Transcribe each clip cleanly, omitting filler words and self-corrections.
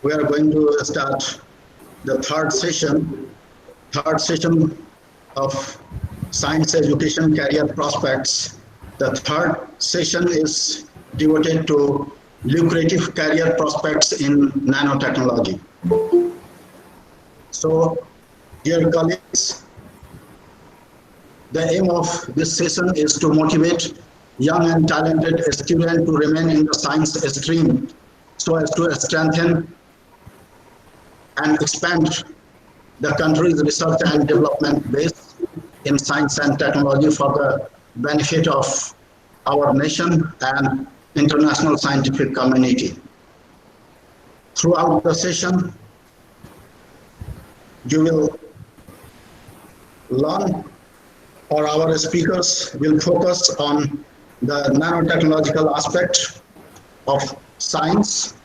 we are going to start the third session of Science Education Career Prospects. The third session is devoted to lucrative career prospects in nanotechnology. So, dear colleagues, the aim of this session is to motivate young and talented students to remain in the science stream so as to strengthen and expand the country's research and development base in science and technology for the benefit of our nation and international scientific community. Throughout the session, you will learn, or our speakers will focus on the nanotechnological aspect of science,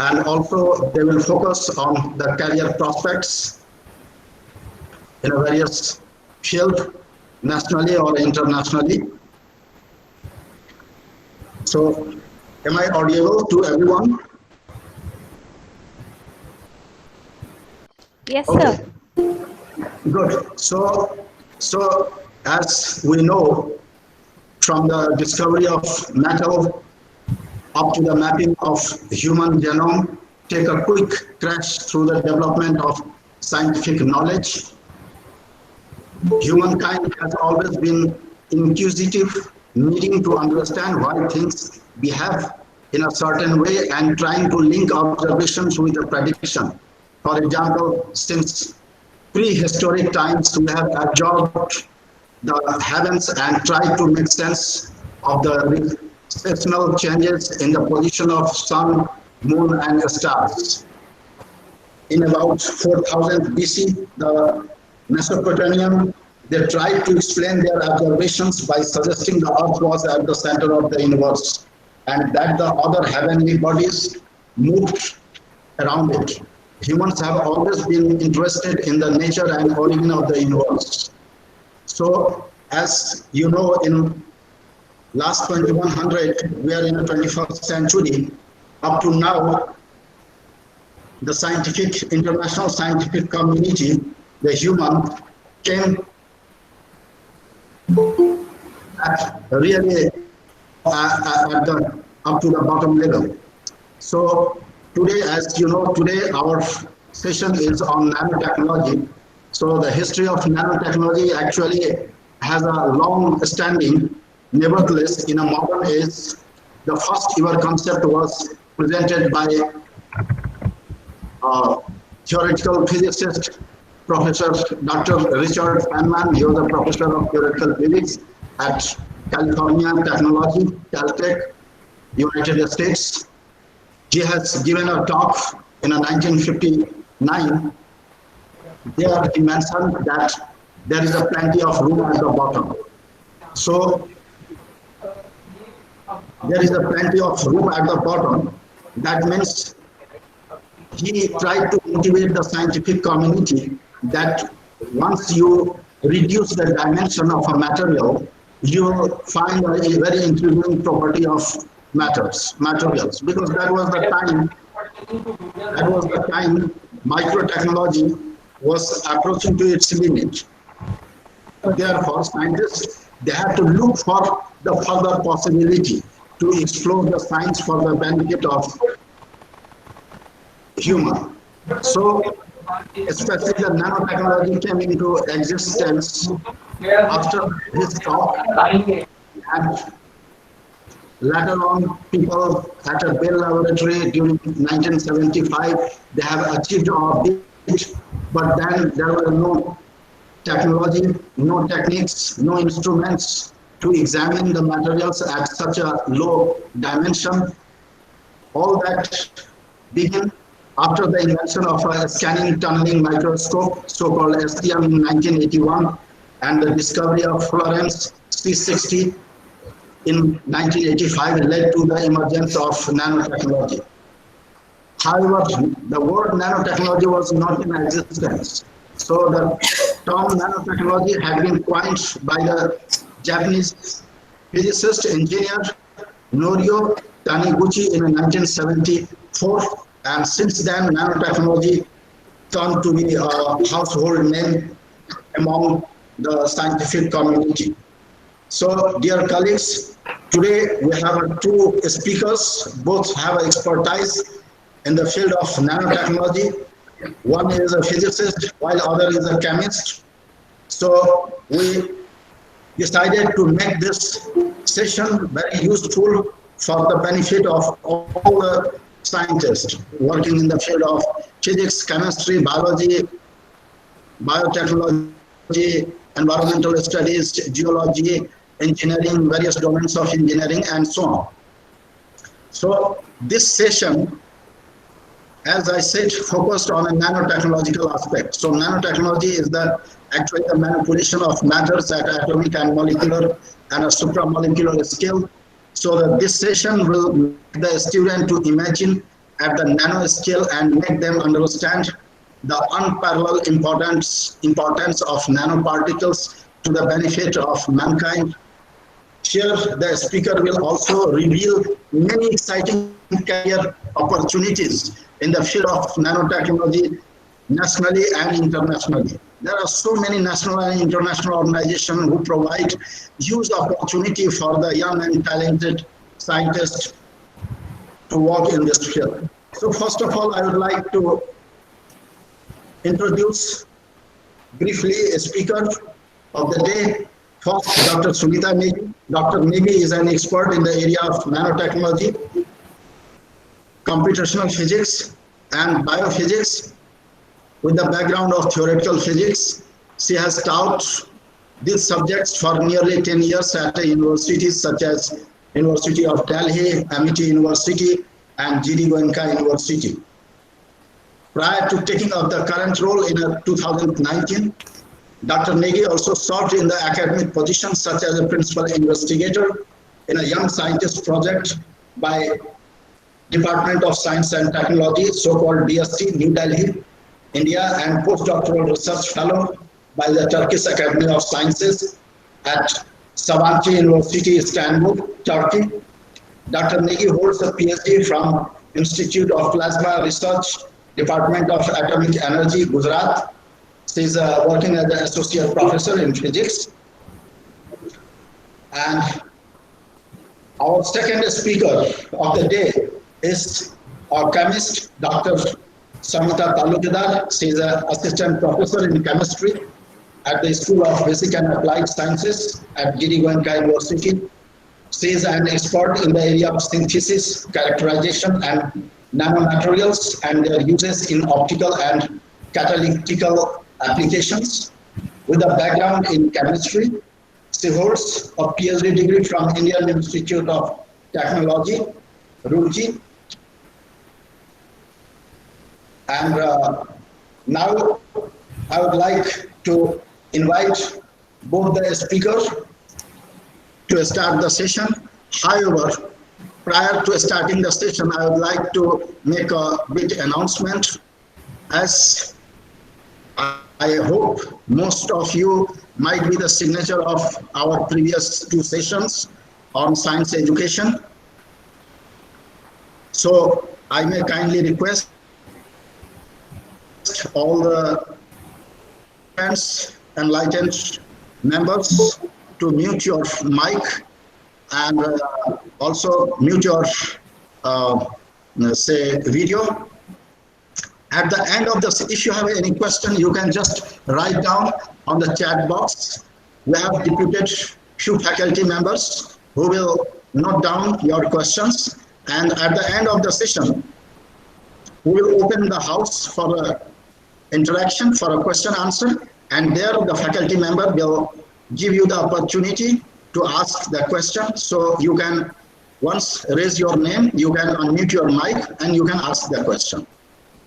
and also they will focus on the career prospects in a various field, nationally or internationally. So, am I audible to everyone? Yes, okay. Sir. Good. So as we know, from the discovery of metal up to the mapping of human genome, take a quick crash through the development of scientific knowledge. Humankind has always been inquisitive, needing to understand why things behave in a certain way and trying to link observations with a prediction. For example, since prehistoric times, we have absorbed the heavens and tried to make sense of the seasonal changes in the position of sun, moon, and stars. In about 4000 BC, the Mesopotamian, they tried to explain their observations by suggesting the earth was at the center of the universe and that the other heavenly bodies moved around it. Humans have always been interested in the nature and origin of the universe. So, as you know, in last 2100, we are in the 21st century. Up to now, the international scientific community, the human, came at really up to the bottom level. So today, as you know, today our session is on nanotechnology. So the history of nanotechnology actually has a long standing. Nevertheless, in a modern age, the first ever concept was presented by theoretical physicist, Professor Dr. Richard Feynman. He was a professor of theoretical physics at California Technology, Caltech, United States. He has given a talk in 1959. There he mentioned that there is a plenty of room at the bottom. So there is a plenty of room at the bottom. That means he tried to motivate the scientific community that once you reduce the dimension of a material, you will find a very intriguing property of materials, because that was the time microtechnology was approaching to its limit. Therefore, scientists, they have to look for the further possibility to explore the science for the benefit of human. So, especially the nanotechnology came into existence after his talk, and later on, people at a Bell laboratory during 1975, they have achieved a bit, but then there were no technology, no techniques, no instruments to examine the materials at such a low dimension. All that began after the invention of a scanning tunneling microscope, so-called STM in 1981, and the discovery of fluorescence C60 in 1985 led to the emergence of nanotechnology. However, the word nanotechnology was not in existence. So the term nanotechnology had been coined by the Japanese physicist engineer Norio Taniguchi in 1974. and since then nanotechnology turned to be a household name among the scientific community. So, dear colleagues, today we have two speakers, both have expertise in the field of nanotechnology. One is a physicist, while other is a chemist. So, we decided to make this session very useful for the benefit of all the scientists working in the field of physics, chemistry, biology, biotechnology, environmental studies, geology, engineering, various domains of engineering, and so on. So this session, as I said, focused on a nanotechnological aspect. So nanotechnology is actually the manipulation of matters at atomic and molecular and a supramolecular scale. So that this session will make the student to imagine at the nano scale and make them understand the unparalleled importance of nanoparticles to the benefit of mankind. Here, the speaker will also reveal many exciting career opportunities in the field of nanotechnology, nationally and internationally. There are so many national and international organizations who provide huge opportunity for the young and talented scientists to work in this field. So first of all, I would like to introduce briefly a speaker of the day. First, Dr. Sunita Negi. Dr. Negi is an expert in the area of nanotechnology, computational physics, and biophysics. With the background of theoretical physics, she has taught these subjects for nearly 10 years at universities such as University of Delhi, Amity University, and GD Goenka University. Prior to taking up the current role in 2019, Dr. Negi also served in the academic positions such as a principal investigator in a young scientist project by Department of Science and Technology, so-called DST, New Delhi, India, and postdoctoral research fellow by the Turkish Academy of Sciences at Sabancı University, Istanbul, Turkey. Dr. Negi holds a PhD from Institute of Plasma Research, Department of Atomic Energy, Gujarat. She is working as an associate professor in physics. And our second speaker of the day is our chemist, Dr. Soumita Talukdar. She is an assistant professor in chemistry at the School of Basic and Applied Sciences at GD Goenka University. She is an expert in the area of synthesis, characterization, and nanomaterials and their uses in optical and catalytical applications. With a background in chemistry, she holds a PhD degree from Indian Institute of Technology, Roorkee. And now I would like to invite both the speakers to start the session. However, prior to starting the session, I would like to make a bit announcement. As I hope most of you might be the signature of our previous two sessions on science education. So I may kindly request all the friends, enlightened members to mute your mic and also mute your video. At the end of this, if you have any question, you can just write down on the chat box. We have deputed few faculty members who will note down your questions. And at the end of the session, we will open the house for a interaction, for a question answer. And there the faculty member will give you the opportunity to ask the question. So you can once raise your name, you can unmute your mic and you can ask the question.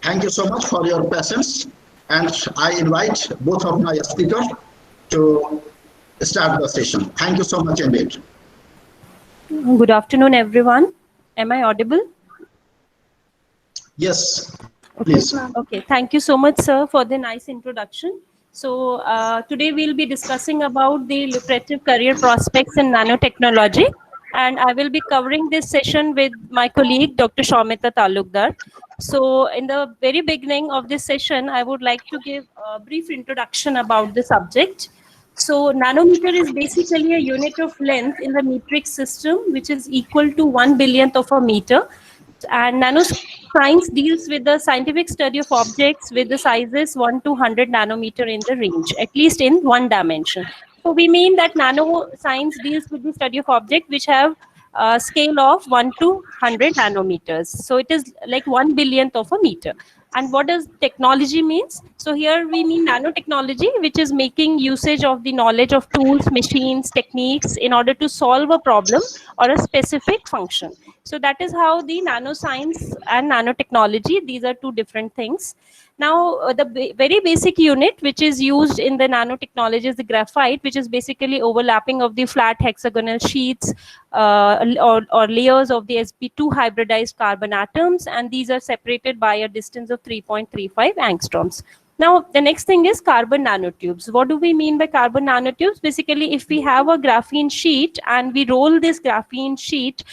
Thank you so much for your patience, and I invite both of my speakers to start the session. Thank you so much indeed. Good afternoon, everyone. Am I audible? Yes, please. Okay, thank you so much, sir, for the nice introduction. So today we'll be discussing about the lucrative career prospects in nanotechnology. and I will be covering this session with my colleague, Dr. Soumita Talukdar. So, in the very beginning of this session, I would like to give a brief introduction about the subject. So, nanometer is basically a unit of length in the metric system, which is equal to 1 billionth of a meter. And nanoscience deals with the scientific study of objects with the sizes 1 to 100 nanometer in the range, at least in one dimension. So we mean that nanoscience deals with the study of objects which have a scale of 1 to 100 nanometers. So it is like 1 billionth of a meter. And what does technology means? So here we mean nanotechnology, which is making usage of the knowledge of tools, machines, techniques in order to solve a problem or a specific function. So that is how the nanoscience and nanotechnology, these are two different things. Now, the very basic unit which is used in the nanotechnology is the graphite, which is basically overlapping of the flat hexagonal sheets or layers of the sp2 hybridized carbon atoms, and these are separated by a distance of 3.35 angstroms. Now, the next thing is carbon nanotubes. What do we mean by carbon nanotubes? Basically, if we have a graphene sheet and we roll this graphene sheet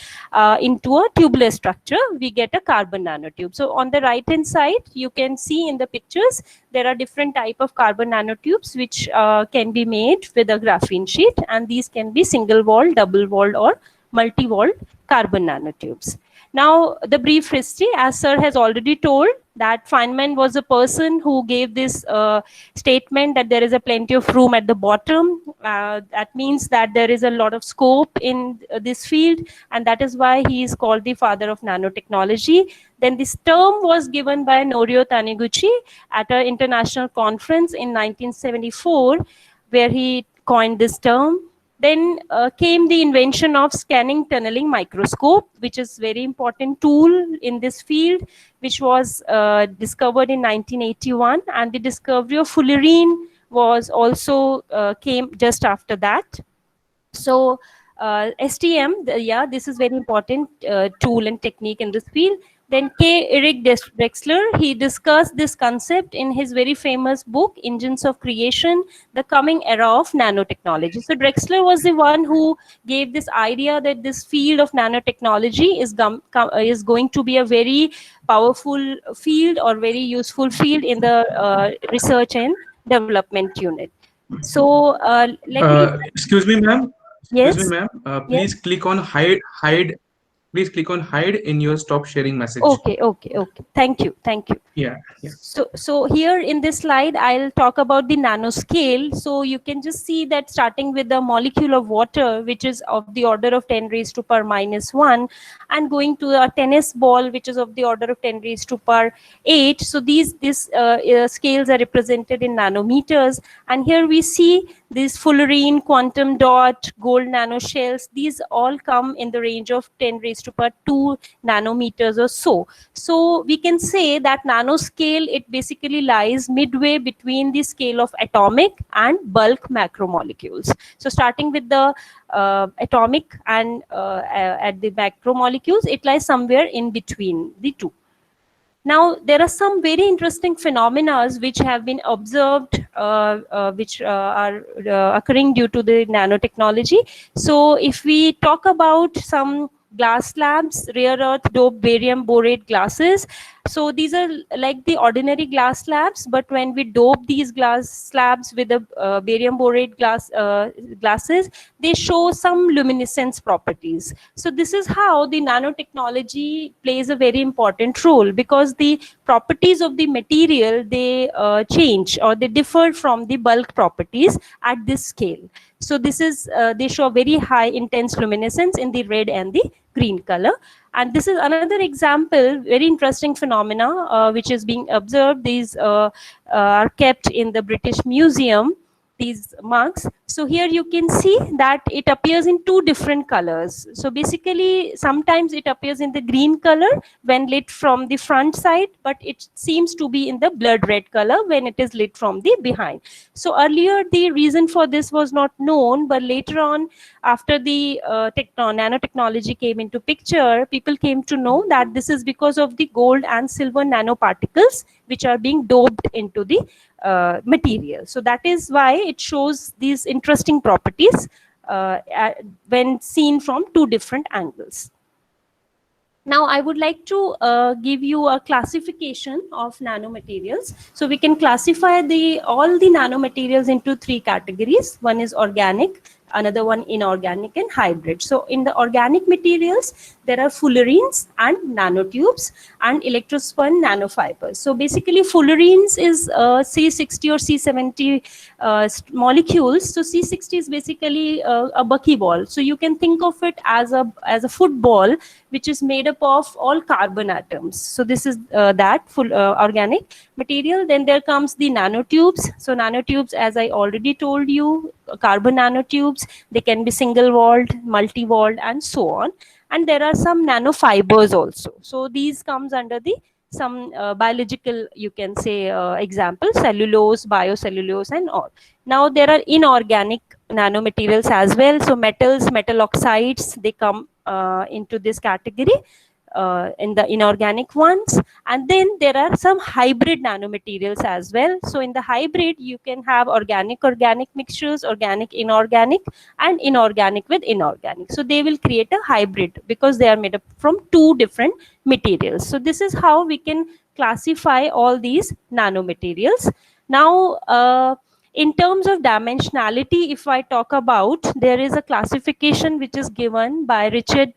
into a tubular structure, we get a carbon nanotube. So on the right hand side, you can see in the pictures, there are different type of carbon nanotubes which can be made with a graphene sheet, and these can be single walled, double walled or multi-walled carbon nanotubes. Now, the brief history, as sir has already told, that Feynman was a person who gave this statement that there is a plenty of room at the bottom. That means that there is a lot of scope in this field, and that is why he is called the father of nanotechnology. Then this term was given by Norio Taniguchi at an international conference in 1974, where he coined this term. Then came the invention of scanning tunneling microscope, which is very important tool in this field, which was discovered in 1981, and the discovery of fullerene was also came just after that. So STM, this is very important tool and technique in this field. Then Eric Drexler, he discussed this concept in his very famous book, Engines of Creation, The Coming Era of Nanotechnology. So Drexler was the one who gave this idea that this field of nanotechnology is going to be a very powerful field or very useful field in the research and development unit. So let me... Excuse me, ma'am. Excuse me, Yes. ma'am. Yes. Please click on hide. Please click on hide in your stop sharing message. Okay. Thank you. Yeah. So here in this slide, I'll talk about the nanoscale. So you can just see that starting with the molecule of water, which is of the order of 10 raised to power -1, and going to a tennis ball, which is of the order of 10 raised to power 8. So these scales are represented in nanometers. And here we see these fullerene, quantum dot, gold nanoshells. These all come in the range of 10 raised to power 2 nanometers or so. So we can say that nanoscale, it basically lies midway between the scale of atomic and bulk macromolecules. So starting with the atomic and at the macromolecules, it lies somewhere in between the two. Now, there are some very interesting phenomena which have been observed, which are occurring due to the nanotechnology. So if we talk about some glass slabs, rare earth doped barium borate glasses. So these are like the ordinary glass slabs, but when we dope these glass slabs with the barium borate glasses, they show some luminescence properties. So this is how the nanotechnology plays a very important role, because the properties of the material, they change or they differ from the bulk properties at this scale. So this is, they show very high intense luminescence in the red and the green color. And this is another example, very interesting phenomena, which is being observed. These are kept in the British Museum, these mugs. So here you can see that it appears in two different colors. So basically, sometimes it appears in the green color when lit from the front side, but it seems to be in the blood red color when it is lit from the behind. So earlier, the reason for this was not known, but later on, after the nanotechnology came into picture, people came to know that this is because of the gold and silver nanoparticles which are being doped into the material. So that is why it shows these interesting properties when seen from two different angles. Now, I would like to give you a classification of nanomaterials. So we can classify all the nanomaterials into three categories. One is organic, another one inorganic, and hybrid. So in the organic materials, there are fullerenes and nanotubes and electrospun nanofibers. So basically, fullerenes is C60 or C70 molecules. So C60 is basically a buckyball. So you can think of it as a football which is made up of all carbon atoms. So this is that full organic material. Then there comes the nanotubes. So nanotubes, as I already told you, carbon nanotubes, they can be single walled, multi-walled, and so on. And there are some nanofibers also. So these comes under the some biological, you can say, example, cellulose, biocellulose, and all. Now there are inorganic nanomaterials as well. So metals, metal oxides, they come into this category in the inorganic ones. And then there are some hybrid nanomaterials as well. So in the hybrid, you can have organic mixtures, organic inorganic, and inorganic with inorganic. So they will create a hybrid because they are made up from two different materials. So this is how we can classify all these nanomaterials. Now, in terms of dimensionality, if I talk about, there is a classification which is given by Richard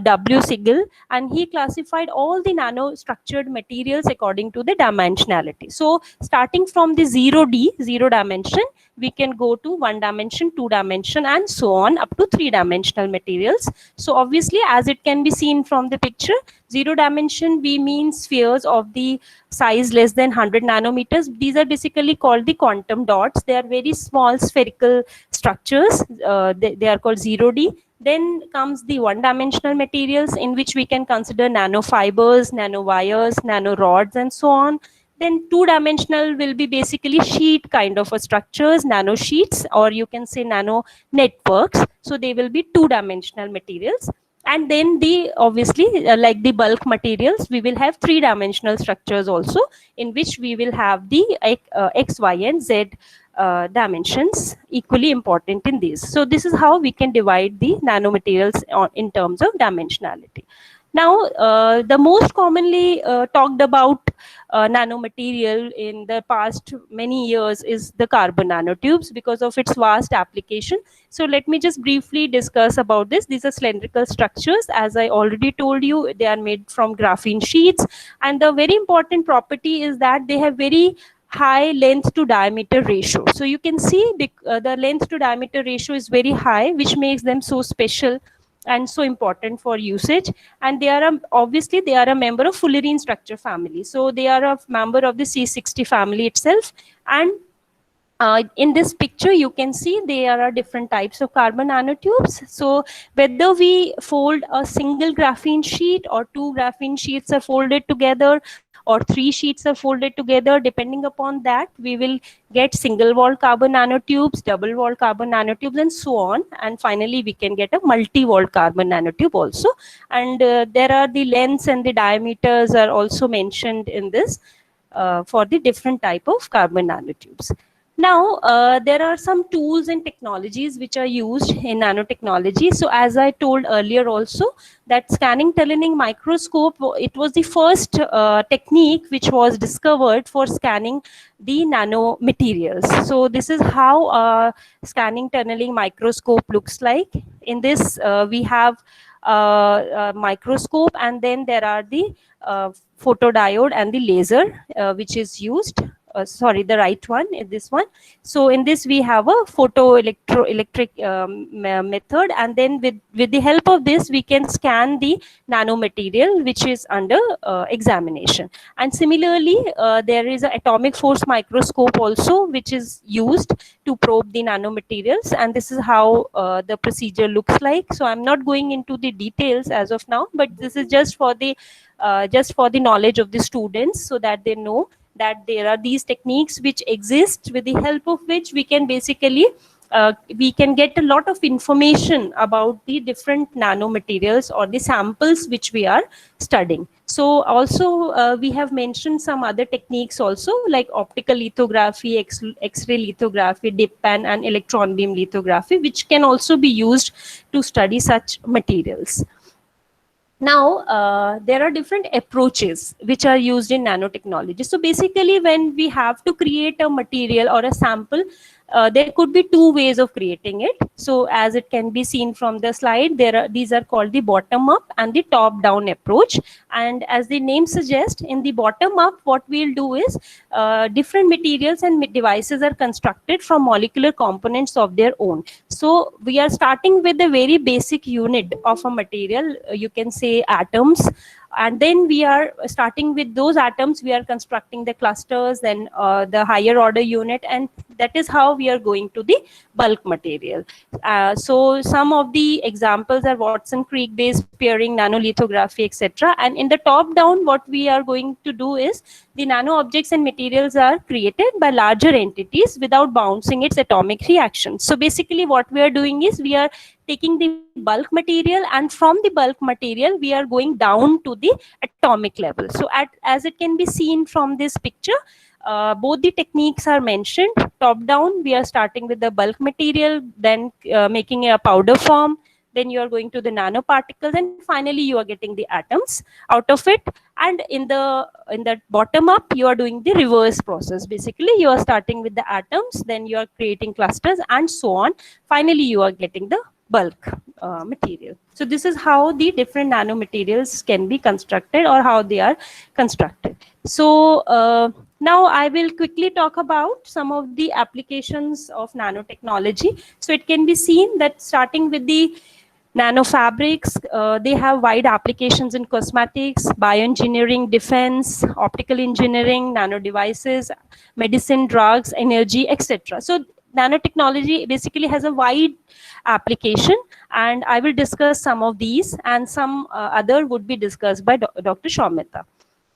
W. Siegel, and he classified all the nanostructured materials according to the dimensionality. So starting from the 0D, 0 dimension, we can go to 1 dimension, 2 dimension, and so on up to 3-dimensional materials. So obviously, as it can be seen from the picture, 0 dimension, we mean spheres of the size less than 100 nanometers. These are basically called the quantum dots. They are very small spherical structures. They are called 0D. Then comes the 1-dimensional materials, in which we can consider nanofibers, nanowires, nanorods, and so on. Then 2-dimensional will be basically sheet kind of a structures, nanosheets, or you can say nano networks. So they will be 2-dimensional materials. And then the obviously like the bulk materials, we will have 3-dimensional structures also, in which we will have the X, Y, and Z dimensions equally important in these. So this is how we can divide the nanomaterials in terms of dimensionality. Now, the most commonly talked about nanomaterial in the past many years is the carbon nanotubes because of its vast application. So let me just briefly discuss about this. These are cylindrical structures. As I already told you, they are made from graphene sheets. And the very important property is that they have very high length to diameter ratio. So you can see the length to diameter ratio is very high, which makes them so special and so important for usage. And they are obviously they are a member of fullerene structure family. So they are a member of the C60 family itself. And in this picture, you can see there are different types of carbon nanotubes. So whether we fold a single graphene sheet or 2 graphene sheets are folded together, or 3 sheets are folded together, depending upon that, we will get single wall carbon nanotubes, double wall carbon nanotubes, and so on. And finally, we can get a multi-wall carbon nanotube also. And there are the lengths and the diameters are also mentioned in this for the different type of carbon nanotubes. Now, there are some tools and technologies which are used in nanotechnology. So as I told earlier also, that scanning tunneling microscope, it was the first technique which was discovered for scanning the nanomaterials. So this is how scanning tunneling microscope looks like. In this, we have a microscope, and then there are the photodiode and the laser which is used. Sorry, the right one is this one. So in this we have a photoelectric method, and then with the help of this we can scan the nanomaterial which is under examination. And similarly, there is an atomic force microscope also which is used to probe the nanomaterials, and this is how the procedure looks like. So I'm not going into the details as of now, but this is just for the knowledge of the students, so that they know that there are these techniques which exist, with the help of which we can basically we can get a lot of information about the different nanomaterials or the samples which we are studying. So also we have mentioned some other techniques also, like optical lithography, X-ray lithography, dip pan and electron beam lithography, which can also be used to study such materials. Now, there are different approaches which are used in nanotechnology. So basically, when we have to create a material or a sample, there could be two ways of creating it. So as it can be seen from the slide, these are called the bottom up and the top down approach. And as the name suggests, in the bottom up, what we'll do is different materials and devices are constructed from molecular components of their own. So we are starting with a very basic unit of a material, you can say atoms, and then we are starting with those atoms, we are constructing the clusters, then the higher order unit, and that is how we are going to the bulk material. So some of the examples are Watson-Crick based pairing, nanolithography, etc. And in the top down, what we are going to do is the nano objects and materials are created by larger entities without bouncing its atomic reactions. So basically what we are doing is we are taking the bulk material, and from the bulk material we are going down to the atomic level. So as it can be seen from this picture, both the techniques are mentioned. Top down, we are starting with the bulk material, then making a powder form, then you are going to the nanoparticles, and finally you are getting the atoms out of it. And in the bottom up, you are doing the reverse process. Basically, you are starting with the atoms, then you are creating clusters, and so on. Finally, you are getting the bulk material. So this is how the different nanomaterials can be constructed, or how they are constructed. So now I will quickly talk about some of the applications of nanotechnology. So it can be seen that starting with the nanofabrics, they have wide applications in cosmetics, bioengineering, defense, optical engineering, nano devices, medicine, drugs, energy, etc. So nanotechnology basically has a wide application, and I will discuss some of these, and some other would be discussed by Dr. Soumita.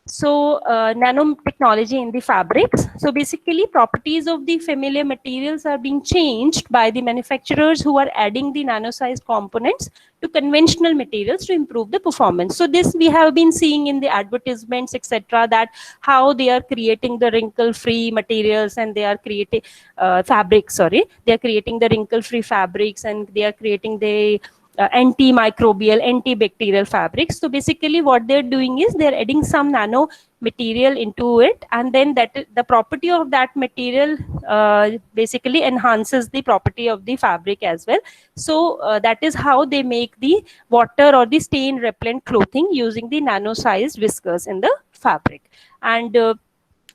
So nanotechnology in the fabrics. So basically properties of the familiar materials are being changed by the manufacturers who are adding the nano-sized components to conventional materials to improve the performance. So this we have been seeing in the advertisements, etc., that how they are creating the wrinkle-free materials, and they are creating fabrics, sorry, they are creating the wrinkle-free fabrics, and they are creating the antimicrobial, antibacterial fabrics. So basically what they're doing is they're adding some nano material into it, and then the property of that material basically enhances the property of the fabric as well. So that is how they make the water or the stain repellent clothing using the nano sized whiskers in the fabric. And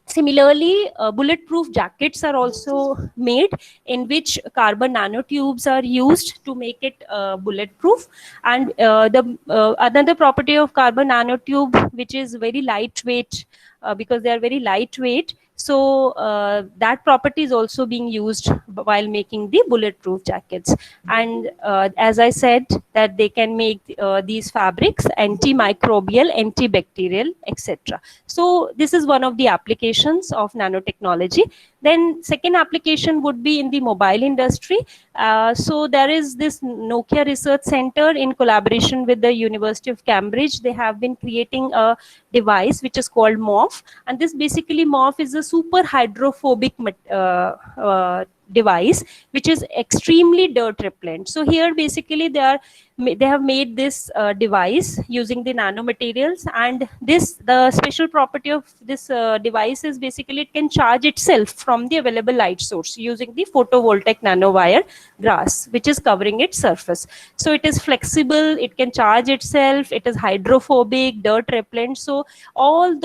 similarly, bulletproof jackets are also made, in which carbon nanotubes are used to make it bulletproof. And the another property of carbon nanotube, which is very lightweight, because they are very lightweight. So that property is also being used while making the bulletproof jackets. And as I said, that they can make these fabrics antimicrobial, antibacterial, etc. So this is one of the applications of nanotechnology. Then second application would be in the mobile industry. So there is this Nokia Research Center in collaboration with the University of Cambridge. They have been creating a device which is called MORPH, and this basically MORPH is a super hydrophobic device which is extremely dirt repellent. So here basically they have made this device using the nanomaterials, and the special property of this device is basically it can charge itself from the available light source using the photovoltaic nanowire glass which is covering its surface. So it is flexible, it can charge itself, it is hydrophobic, dirt repellent. So all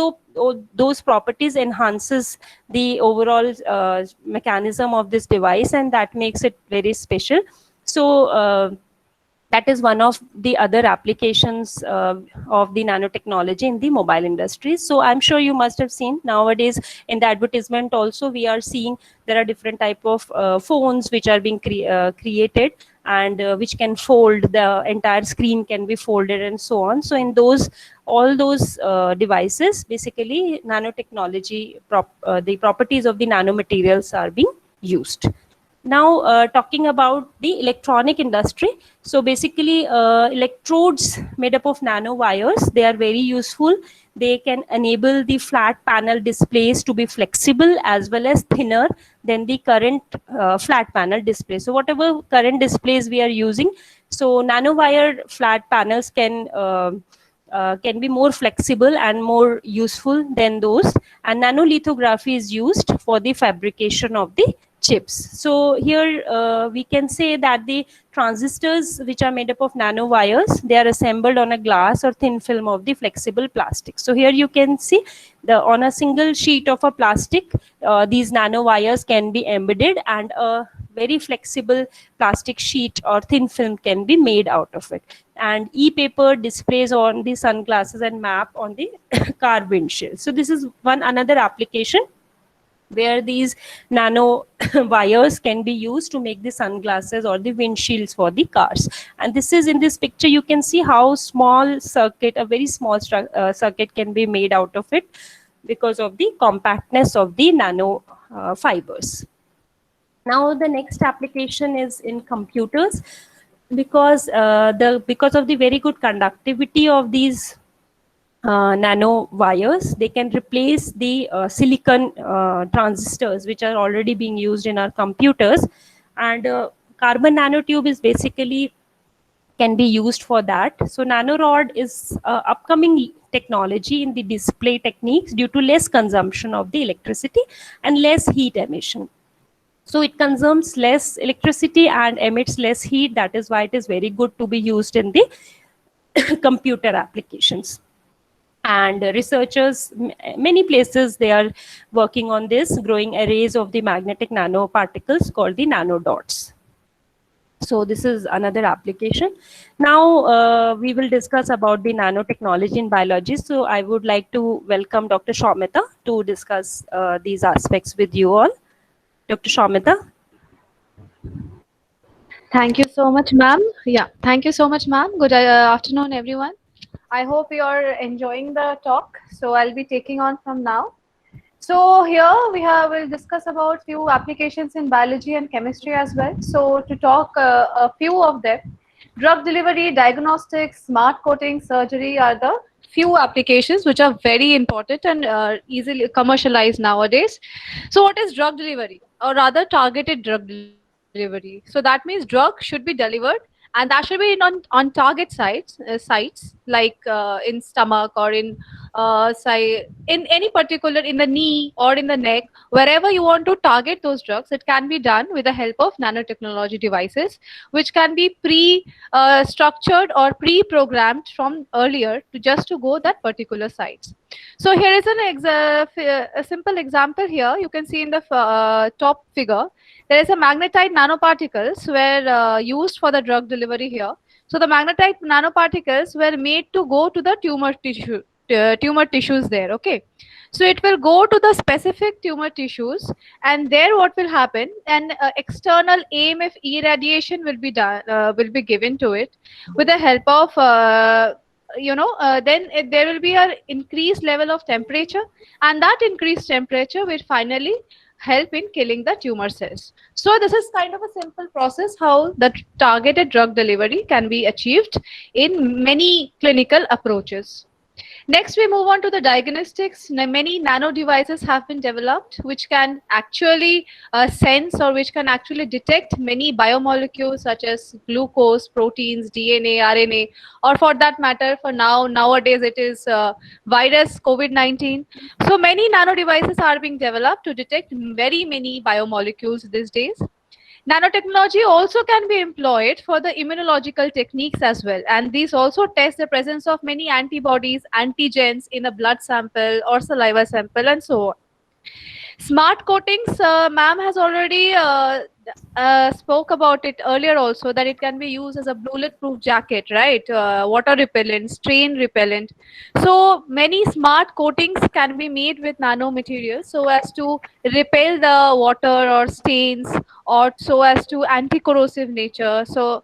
those properties enhances the overall mechanism of this device, and that makes it very special. So that is one of the other applications of the nanotechnology in the mobile industry. So I'm sure you must have seen nowadays in the advertisement also, we are seeing there are different type of phones which are being created, and which can fold, the entire screen can be folded and so on. So in all those devices, basically nanotechnology, the properties of the nanomaterials are being used. Now, talking about the electronic industry. So basically, electrodes made up of nanowires, they are very useful. They can enable the flat panel displays to be flexible as well as thinner than the current flat panel display. So whatever current displays we are using, so nanowire flat panels can be more flexible and more useful than those. And nanolithography is used for the fabrication of the chips. So here we can say that the transistors, which are made up of nanowires, they are assembled on a glass or thin film of the flexible plastic. So here you can see on a single sheet of a plastic, these nanowires can be embedded, and a very flexible plastic sheet or thin film can be made out of it. And e-paper displays on the sunglasses and map on the car windshield. So this is one another application where these nano wires can be used to make the sunglasses or the windshields for the cars. And this is, in this picture you can see how small circuit, a very small circuit can be made out of it because of the compactness of the nano fibers. Now the next application is in computers, because because of the very good conductivity of these nano wires, they can replace the silicon transistors which are already being used in our computers. And carbon nanotube is basically can be used for that. So nanorod is upcoming technology in the display techniques due to less consumption of the electricity and less heat emission. So it consumes less electricity and emits less heat. That is why it is very good to be used in the computer applications. And researchers, many places, they are working on this, growing arrays of the magnetic nanoparticles called the nanodots. So this is another application. Now we will discuss about the nanotechnology in biology. So I would like to welcome Dr. Soumita to discuss these aspects with you all. Dr. Soumita. Thank you so much, ma'am. Yeah, thank you so much, ma'am. Good afternoon, everyone. I hope you're enjoying the talk. So I'll be taking on from now. So here will discuss about few applications in biology and chemistry as well. So to talk a few of them, drug delivery, diagnostics, smart coating, surgery are the few applications which are very important and easily commercialized nowadays. So what is drug delivery, or rather targeted drug delivery? So that means drug should be delivered, and that should be on target sites like in stomach or in any particular, in the knee or in the neck, wherever you want to target those drugs. It can be done with the help of nanotechnology devices, which can be structured or pre-programmed from earlier to just to go that particular sites. So here is a simple example. Here you can see in the top figure, there is a magnetite nanoparticles were used for the drug delivery here. So the magnetite nanoparticles were made to go to the tumor tissues there. Okay, so it will go to the specific tumor tissues, and there what will happen? An external AMF irradiation will be done, will be given to it with the help of there will be an increased level of temperature, and that increased temperature will finally help in killing the tumor cells. So this is kind of a simple process how the targeted drug delivery can be achieved in many clinical approaches. Next, we move on to the diagnostics. Many nano devices have been developed which can actually sense, or which can actually detect many biomolecules such as glucose, proteins, DNA, RNA, or for that matter, nowadays it is virus COVID-19. So many nano devices are being developed to detect very many biomolecules these days. Nanotechnology also can be employed for the immunological techniques as well, and these also test the presence of many antibodies, antigens in a blood sample or saliva sample, and so on. Smart coatings, ma'am has already spoke about it earlier also, that it can be used as a bulletproof jacket, right? Water repellent, stain repellent. So many smart coatings can be made with nanomaterials so as to repel the water or stains, or so as to anti-corrosive nature. So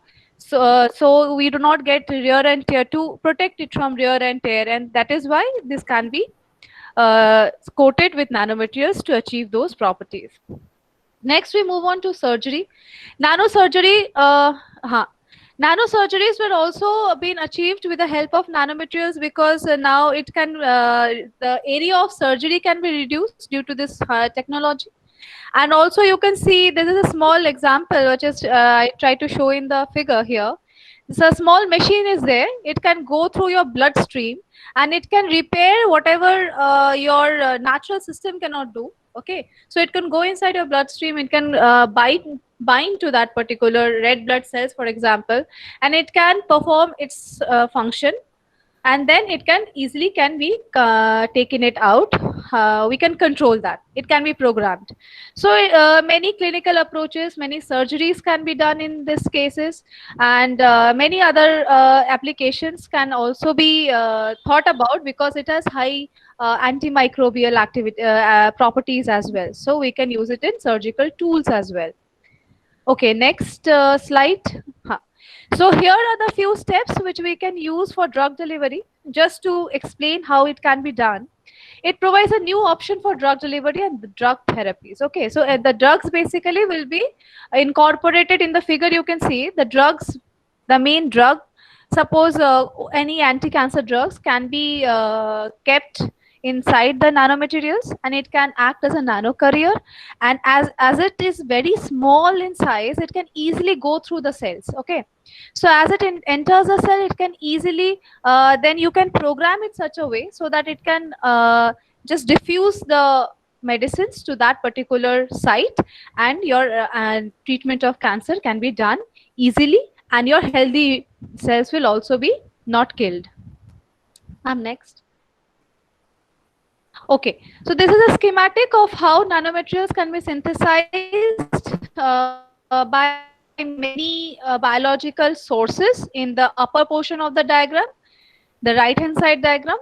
we do not get rear and tear, to protect it from rear and tear, and that is why this can be coated with nanomaterials to achieve those properties. Next, we move on to surgery. Nanosurgery. Nanosurgeries were also being achieved with the help of nanomaterials because now it can the area of surgery can be reduced due to this technology. And also you can see this is a small example which is I try to show in the figure here. So a small machine is there. It can go through your bloodstream and it can repair whatever your natural system cannot do. Okay, so it can go inside your bloodstream. It can bind to that particular red blood cells, for example, and it can perform its function, and then it can easily can be taken it out. We can control that. It can be programmed. So many clinical approaches, many surgeries can be done in these cases, and many other applications can also be thought about because it has high antimicrobial activity properties as well. So we can use it in surgical tools as well. Okay, next slide. Huh. So here are the few steps which we can use for drug delivery, just to explain how it can be done. It provides a new option for drug delivery and the drug therapies. Okay, so the drugs basically will be incorporated in the figure. You can see the drugs, the main drug. Suppose any anti-cancer drugs can be kept inside the nanomaterials, and it can act as a nano carrier, and as it is very small in size, it can easily go through the cells. Okay, so as it enters the cell, it can easily then you can program it such a way so that it can just diffuse the medicines to that particular site, and your treatment of cancer can be done easily, and your healthy cells will also be not killed. Next. Okay, so this is a schematic of how nanomaterials can be synthesized by many biological sources in the upper portion of the diagram, the right hand side diagram.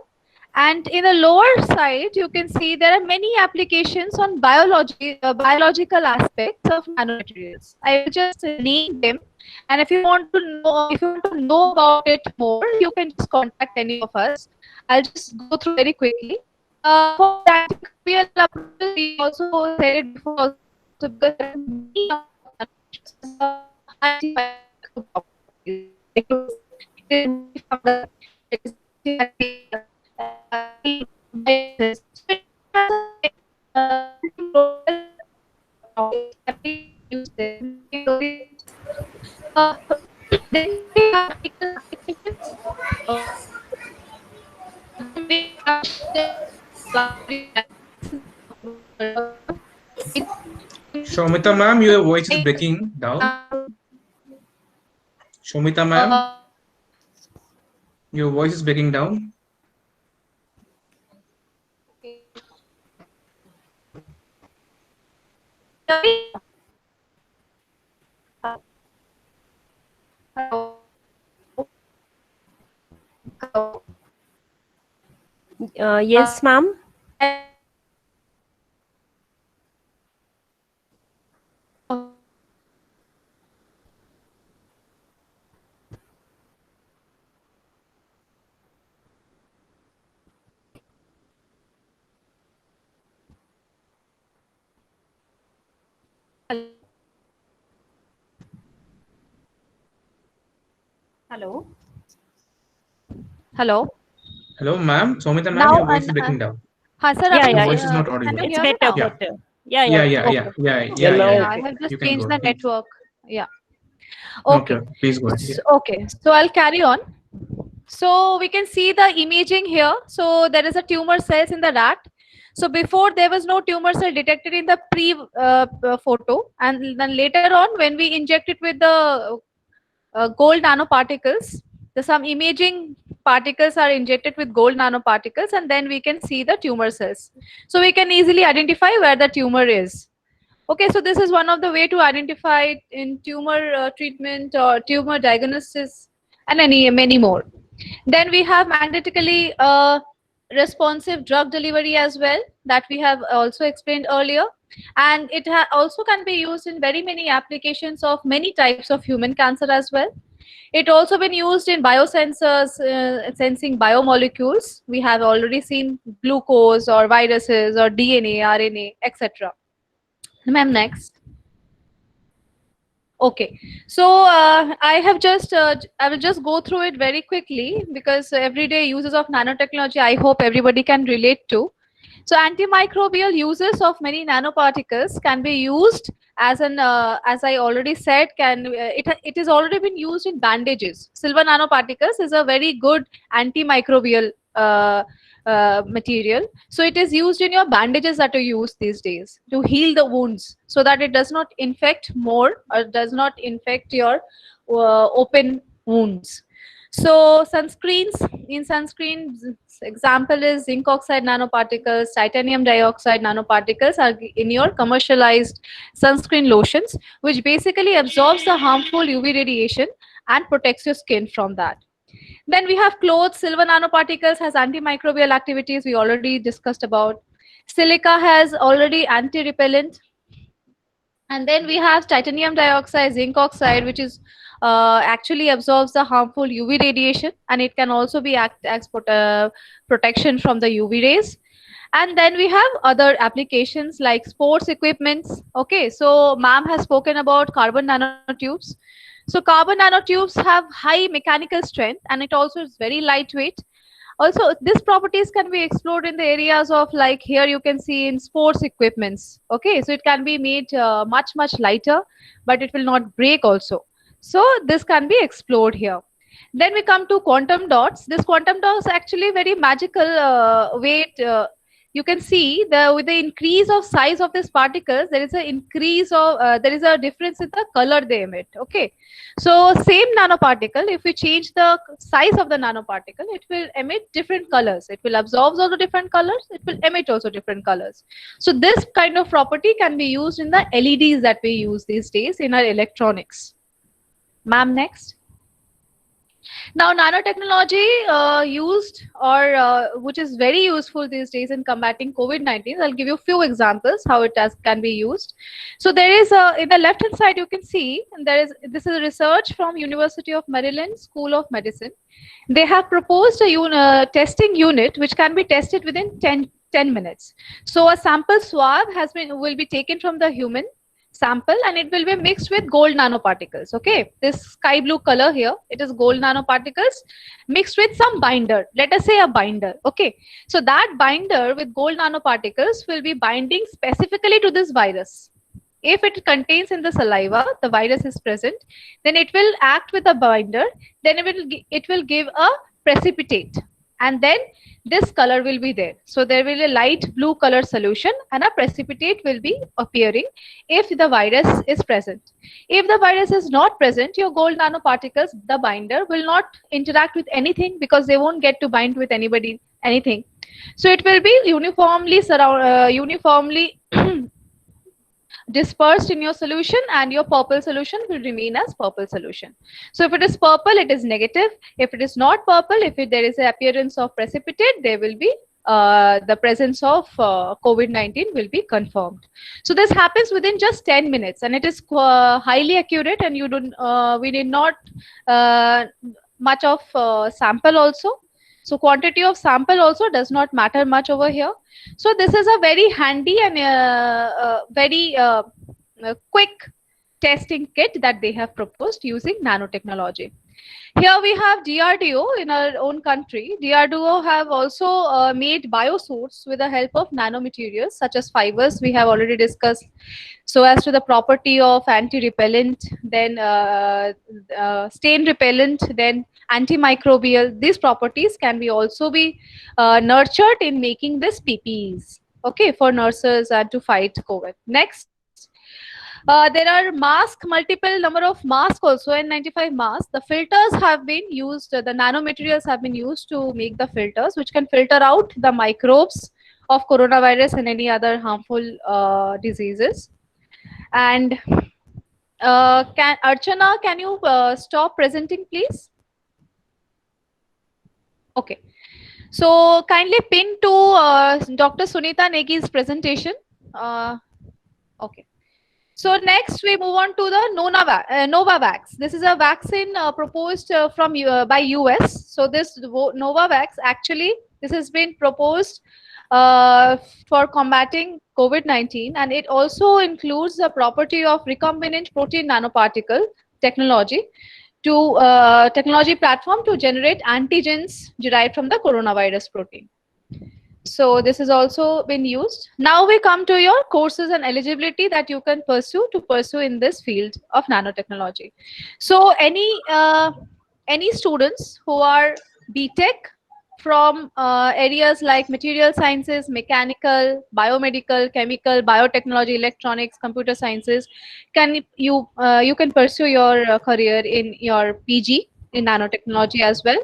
And in the lower side, you can see there are many applications on biological aspects of nanomaterials. I will just name them, and if you want to know about it more, you can just contact any of us. I'll just go through very quickly. For antimicrobial approaches, we also said it before, also because there are many antimicrobial properties. Soumita ma'am, your voice is breaking down. Soumita ma'am, your voice is breaking down. Yes, ma'am. Hello. Hello. Hello, ma'am. Soumita ma'am, Now, your voice is breaking down. sir, Yeah, Your yeah, voice is not can audible. you it's hear me better, now? Yeah. better. Yeah, Yeah, yeah. yeah, Okay. yeah, yeah, yeah, yeah, I yeah. have just You can changed go the ahead, please. network. Yeah. Okay, Okay. please go ahead. Yeah. Okay. So I'll carry on. So we can see the imaging here. So there is a tumor cells in the rat. So before there was no tumor cell detected in the pre photo, and then later on when we inject it with the gold nanoparticles, some imaging particles are injected with gold nanoparticles, and then we can see the tumor cells. So we can easily identify where the tumor is. Okay, so this is one of the way to identify it in tumor treatment or tumor diagnosis, and many more. Then we have magnetically responsive drug delivery as well, that we have also explained earlier, and it also can be used in very many applications of many types of human cancer as well. It also been used in biosensors, sensing biomolecules. We have already seen glucose or viruses or DNA, RNA, etc. Ma'am, next. Okay, so I will just go through it very quickly because everyday uses of nanotechnology, I hope everybody can relate to. So antimicrobial uses of many nanoparticles can be used as as I already said, it is already been used in bandages. Silver nanoparticles is a very good antimicrobial material. So it is used in your bandages that are used these days to heal the wounds so that it does not infect more or does not infect your open wounds. So sunscreens, in sunscreens, example is zinc oxide nanoparticles, titanium dioxide nanoparticles are in your commercialized sunscreen lotions, which basically absorbs the harmful UV radiation and protects your skin from that. Then we have clothes. Silver nanoparticles has antimicrobial activities we already discussed about. Silica has already anti-repellent. And then we have titanium dioxide, zinc oxide, which is actually absorbs the harmful UV radiation, and it can also be act as protection from the UV rays. And then we have other applications like sports equipments. Okay, so ma'am has spoken about carbon nanotubes. So carbon nanotubes have high mechanical strength, and it also is very lightweight. Also, these properties can be explored in the areas of, like here you can see in sports equipments. Okay, so it can be made much lighter, but it will not break also. So this can be explored here. Then we come to quantum dots. This quantum dots actually very magical way. You can see with the increase of size of these particles, there is a increase of there is a difference in the color they emit. Okay, so same nanoparticle, if we change the size of the nanoparticle, it will emit different colors. It will absorb also different colors. It will emit also different colors. So this kind of property can be used in the LEDs that we use these days in our electronics. Ma'am, next. Now, nanotechnology used or which is very useful these days in combating COVID-19. I'll give you a few examples how it can be used. So there is in the left hand side you can see this is a research from University of Maryland School of Medicine. They have proposed a testing unit which can be tested within 10 minutes. So a sample swab will be taken from the human sample and it will be mixed with gold nanoparticles. Okay, this sky blue color here, it is gold nanoparticles mixed with some binder, let us say a binder. Okay, so that binder with gold nanoparticles will be binding specifically to this virus. If it contains in the saliva, the virus is present, then it will act with a binder, then it will give a precipitate, and then this color will be there. So there will be a light blue color solution and a precipitate will be appearing if the virus is present. If the virus is not present, your gold nanoparticles, the binder will not interact with anything because they won't get to bind with anything. So it will be uniformly dispersed in your solution, and your purple solution will remain as purple solution. So if it is purple, it is negative. If it is not purple, if there is an appearance of precipitate, there will be the presence of COVID-19 will be confirmed. So this happens within just 10 minutes, and it is highly accurate, and we need not much of sample also. So quantity of sample also does not matter much over here. So this is a very handy and very quick testing kit that they have proposed using nanotechnology. Here we have DRDO in our own country. DRDO have also made biosuits with the help of nanomaterials such as fibers we have already discussed. So as to the property of anti-repellent, then stain repellent, then antimicrobial, these properties can be also be nurtured in making this PPEs, okay, for nurses and to fight COVID. Next. There are multiple number of masks also, N95 masks. The filters have been used, the nanomaterials have been used to make the filters, which can filter out the microbes of coronavirus and any other harmful diseases. And Archana, can you stop presenting, please? Okay. So kindly pin to Dr. Sunita Negi's presentation. Okay. So next we move on to the Novavax. This is a vaccine proposed by US. So this Novavax, actually this has been proposed for combating COVID-19, and it also includes the property of recombinant protein nanoparticle technology to technology platform to generate antigens derived from the coronavirus protein. So this has also been used. Now we come to your courses and eligibility that you can pursue in this field of nanotechnology. So any students who are BTech from areas like material sciences, mechanical, biomedical, chemical, biotechnology, electronics, computer sciences, you can pursue your career in your PG in nanotechnology as well.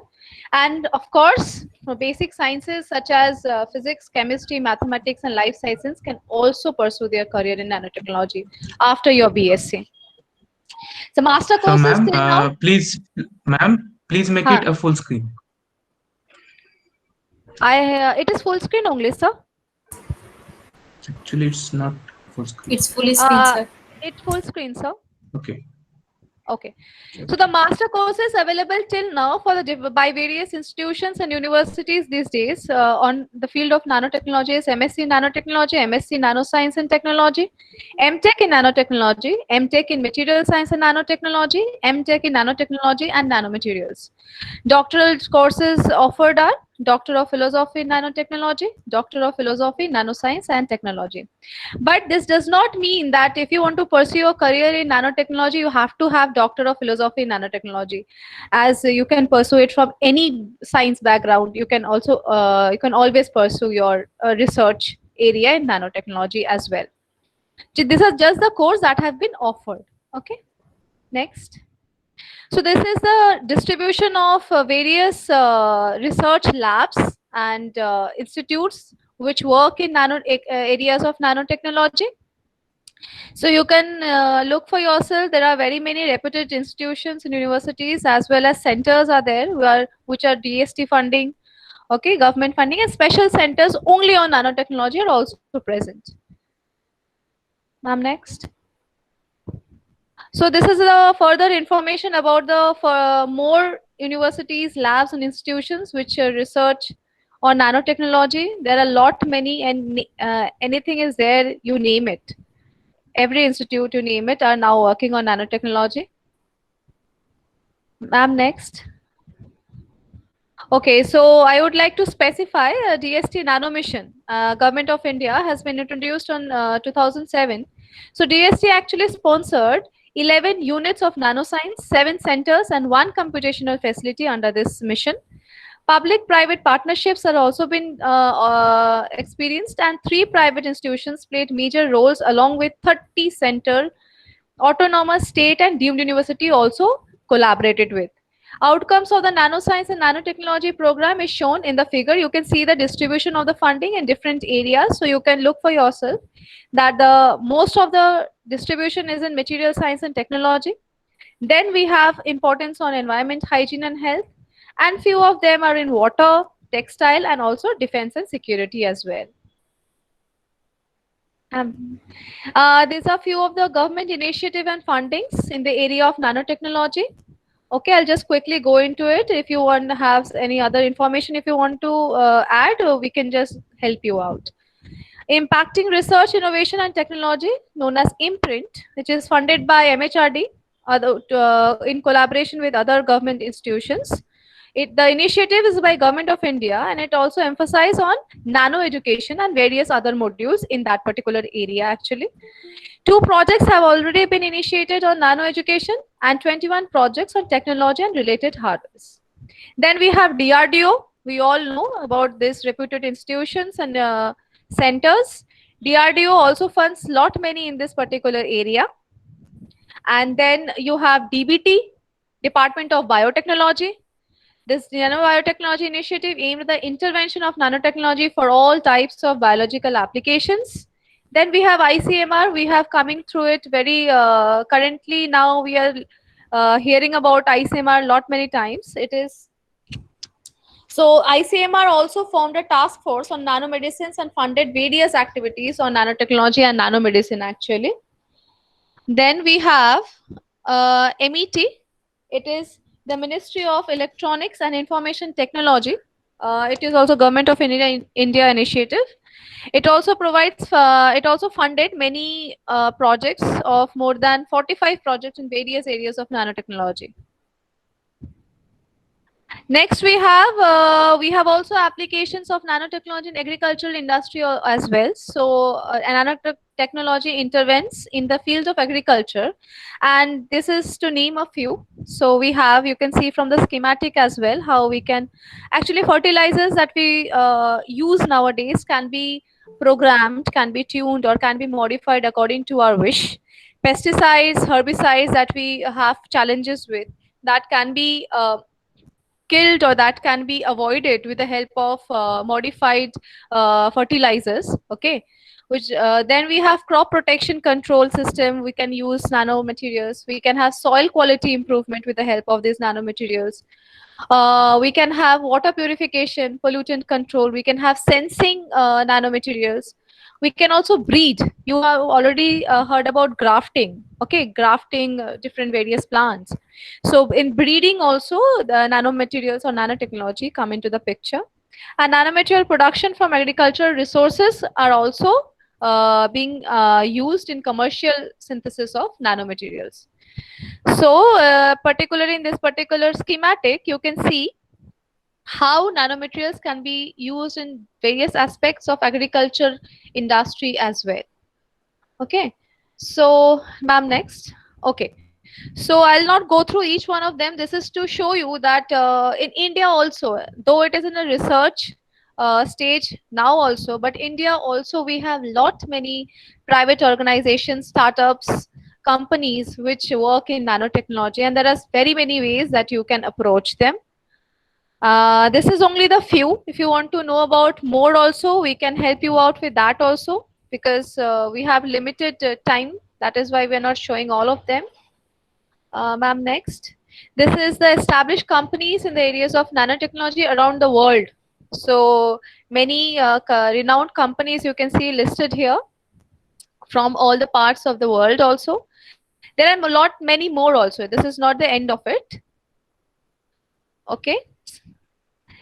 And of course, for basic sciences such as physics, chemistry, mathematics, and life sciences can also pursue their career in nanotechnology after your BSc. So master So, courses till now. ma'am, please make Huh. it a full screen. It is full screen only, sir. Actually, it's not full screen. It's fully screen, sir. It's full screen, sir. Okay. Okay. So the master courses available till now for the by various institutions and universities these days on the field of nanotechnology is MSc in nanotechnology, MSc nanoscience and technology, MTech in nanotechnology, MTech in material science and nanotechnology, MTech in nanotechnology and nanomaterials. Doctoral courses offered are Doctor of Philosophy in Nanotechnology, Doctor of Philosophy in Nanoscience and Technology. But this does not mean that if you want to pursue a career in nanotechnology, you have to have Doctor of Philosophy in Nanotechnology, as you can pursue it from any science background. You can also you can always pursue your research area in nanotechnology as well. These are just the course that have been offered. Okay, next. So this is the distribution of various research labs and institutes which work in areas of nanotechnology. So you can look for yourself. There are very many reputed institutions and universities as well as centers are there which are DST funding, okay, government funding, and special centers only on nanotechnology are also present. Ma'am, next. So this is the further information about the more universities, labs, and institutions which research on nanotechnology. There are a lot many, and anything is there, you name it. Every institute, you name it, are now working on nanotechnology. Ma'am, next. Okay, so I would like to specify DST Nano Mission. Government of India has been introduced on 2007. So DST actually sponsored 11 units of nanoscience, 7 centers, and 1 computational facility under this mission. Public-private partnerships are also been experienced, and 3 private institutions played major roles along with 30 center, autonomous state and deemed university also collaborated with. Outcomes of the nanoscience and nanotechnology program is shown in the figure. You can see the distribution of the funding in different areas. So you can look for yourself that the most of the distribution is in material science and technology. Then we have importance on environment, hygiene and health. And few of them are in water, textile, and also defense and security as well. These are few of the government initiative and fundings in the area of nanotechnology. Okay, I'll just quickly go into it. If you want to have any other information, if you want to add, we can just help you out. Impacting research, innovation and technology, known as Imprint, which is funded by MHRD in collaboration with other government institutions. The initiative is by Government of India, and it also emphasizes on nano education and various other modules in that particular area actually. 2 projects have already been initiated on nano education and 21 projects on technology and related hardware. Then we have DRDO. We all know about these reputed institutions and centers. DRDO also funds lot many in this particular area. And then you have DBT, Department of Biotechnology. This nanobiotechnology initiative aimed at the intervention of nanotechnology for all types of biological applications. Then we have ICMR. We have coming through it very currently. Now we are hearing about ICMR lot many times. It is so ICMR also formed a task force on nanomedicines and funded various activities on nanotechnology and nanomedicine actually. Then we have MET. It is the Ministry of Electronics and Information Technology. It is also Government of India initiative. It also provides, it also funded many projects of more than 45 projects in various areas of nanotechnology. Next, we have also applications of nanotechnology in agricultural industry as well. So, nanotechnology intervenes in the field of agriculture, and this is to name a few. So, we have, you can see from the schematic as well how we can actually, fertilizers that we use nowadays can be programmed, can be tuned, or can be modified according to our wish. Pesticides, herbicides that we have challenges with, that can be killed or that can be avoided with the help of modified fertilizers. Okay, which then we have crop protection control system. We can use nanomaterials. We can have soil quality improvement with the help of these nanomaterials. We can have water purification, pollutant control. We can have sensing nanomaterials. We can also breed. You have already heard about grafting. Okay, grafting different various plants. So in breeding also, the nanomaterials or nanotechnology come into the picture. And nanomaterial production from agricultural resources are also being used in commercial synthesis of nanomaterials. So particularly in this particular schematic, you can see how nanomaterials can be used in various aspects of agriculture industry as well. Okay, so ma'am, next. Okay, so I'll not go through each one of them. This is to show you that in India also, though it is in a research stage now also, but India also we have lot many private organizations, startups, companies which work in nanotechnology, and there are very many ways that you can approach them. This is only the few. If you want to know about more also, we can help you out with that also, because we have limited time. That is why we are not showing all of them. Ma'am, next. This is the established companies in the areas of nanotechnology around the world. So many renowned companies you can see listed here from all the parts of the world also. There are many more also. This is not the end of it. Okay.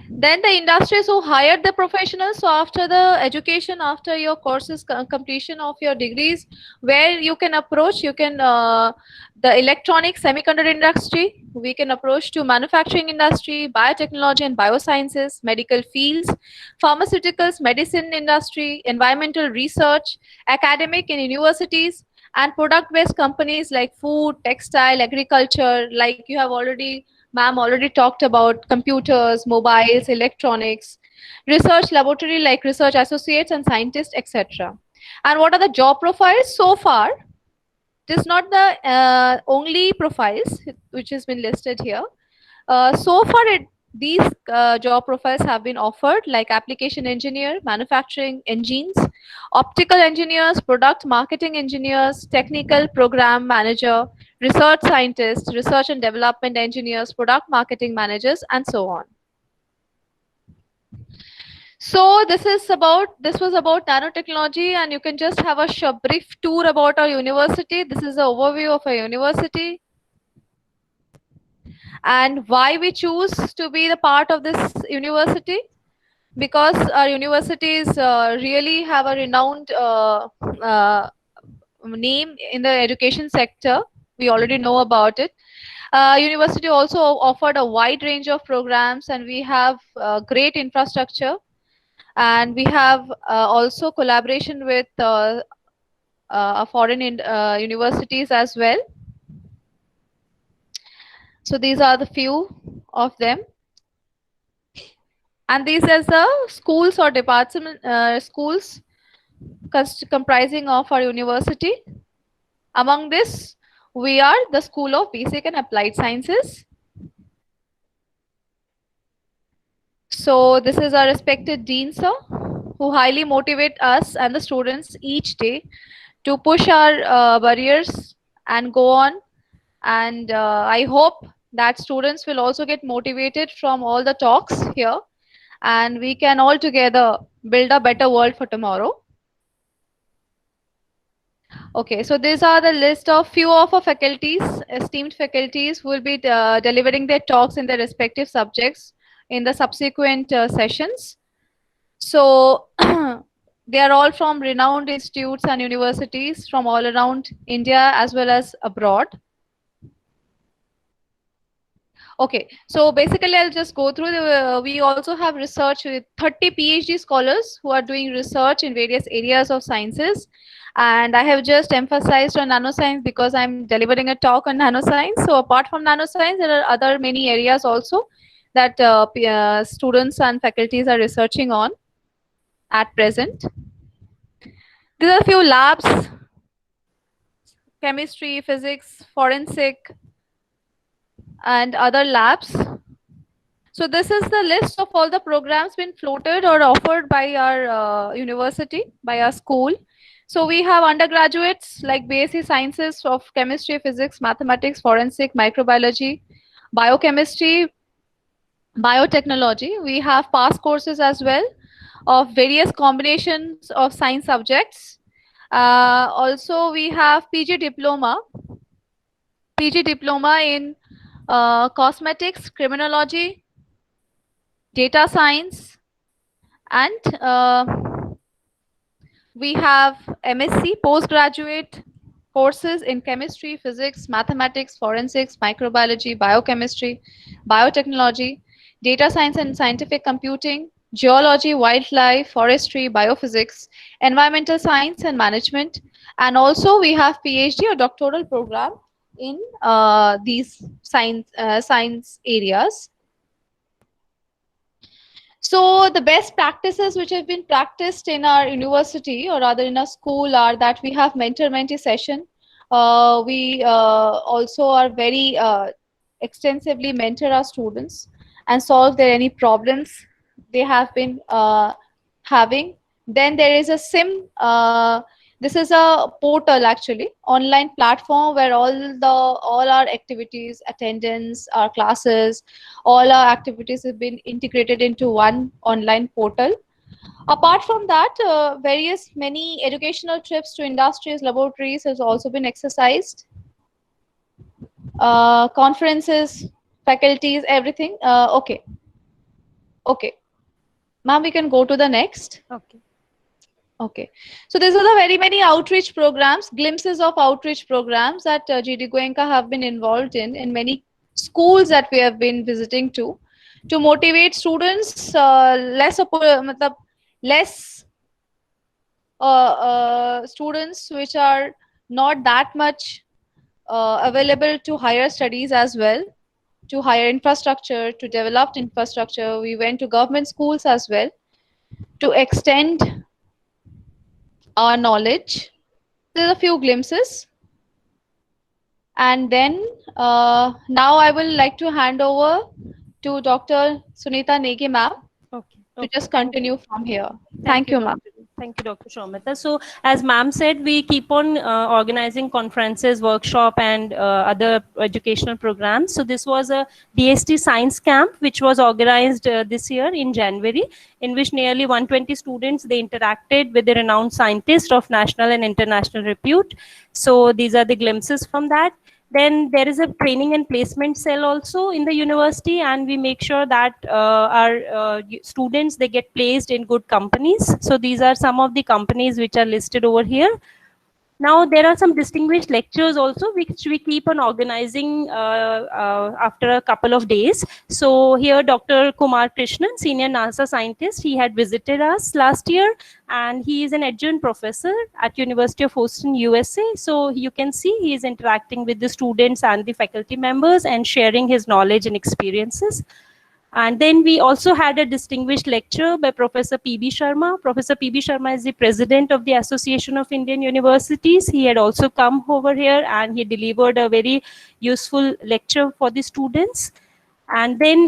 Then the industries who hired the professionals. So after the education, after your courses completion of your degrees, where you can approach, you can the electronic semiconductor industry. We can approach to manufacturing industry, biotechnology and biosciences, medical fields, pharmaceuticals, medicine industry, environmental research, academic in universities, and product-based companies like food, textile, agriculture. Like you have already, ma'am already talked about computers, mobiles, electronics, research laboratory like research associates and scientists, etc. And what are the job profiles so far? It is not the only profiles which has been listed here. So far, these job profiles have been offered like application engineer, manufacturing engines, optical engineers, product marketing engineers, technical program manager, research scientists, research and development engineers, product marketing managers, and so on. So this was about nanotechnology, and you can just have a brief tour about our university. This is the overview of our university and why we choose to be the part of this university, because our universities really have a renowned name in the education sector. We already know about it. University also offered a wide range of programs, and we have great infrastructure, and we have also collaboration with foreign universities as well. So these are the few of them. And these are the schools or department schools comprising of our university. Among this, we are the School of Basic and Applied Sciences. So this is our respected Dean sir, who highly motivate us and the students each day to push our barriers and go on. And I hope that students will also get motivated from all the talks here, and we can all together build a better world for tomorrow. Okay, so these are the list of few of our faculties, esteemed faculties, who will be delivering their talks in their respective subjects in the subsequent sessions. So They are all from renowned institutes and universities from all around India as well as abroad. Okay, so basically I'll just go through we also have research with 30 PhD scholars who are doing research in various areas of sciences. And I have just emphasized on nanoscience because I'm delivering a talk on nanoscience. So apart from nanoscience, there are other many areas also that students and faculties are researching on at present. These are a few labs: chemistry, physics, forensic, and other labs. So this is the list of all the programs been floated or offered by our university, by our school. So we have undergraduates like BSc Sciences of Chemistry, Physics, Mathematics, Forensic, Microbiology, Biochemistry, Biotechnology. We have past courses as well of various combinations of science subjects. Also, we have PG diploma in cosmetics, criminology, data science, and we have MSc postgraduate courses in chemistry, physics, mathematics, forensics, microbiology, biochemistry, biotechnology, data science and scientific computing, geology, wildlife, forestry, biophysics, environmental science and management. And also we have PhD or doctoral program in these science areas. So the best practices which have been practiced in our university or rather in our school are that we have mentor-mentee session. We also are very extensively mentor our students and solve their any problems they have been having. Then there is a this is a portal, actually online platform, where all our activities, attendance, our classes, all our activities have been integrated into one online portal. Apart from that, many educational trips to industries, laboratories has also been exercised. Conferences, faculties, everything. Okay. Ma'am, we can go to the next. Okay. So these are the very many outreach programs, glimpses of outreach programs that GD Goenka have been involved in many schools that we have been visiting to motivate students, less students which are not that much available to higher studies as well, to higher infrastructure, to developed infrastructure. We went to government schools as well to extend our knowledge. There are a few glimpses. And then now I will like to hand over to Dr. Sunita Negi ma'am to just continue from here. Thank you, ma'am. Thank you, Dr. Soumita. So, as ma'am said, we keep on organizing conferences, workshop, and other educational programs. So, this was a DST science camp, which was organized this year in January, in which nearly 120 students, they interacted with the renowned scientists of national and international repute. So, these are the glimpses from that. Then there is a training and placement cell also in the university, and we make sure that our students, they get placed in good companies. So these are some of the companies which are listed over here. Now there are some distinguished lectures also which we keep on organizing after a couple of days. So here Dr. Kumar Krishnan, senior NASA scientist, he had visited us last year, and he is an adjunct professor at University of Houston, USA. So you can see he is interacting with the students and the faculty members and sharing his knowledge and experiences. And then we also had a distinguished lecture by Professor P.B. Sharma. Professor P.B. Sharma is the president of the Association of Indian Universities. He had also come over here and he delivered a very useful lecture for the students. And then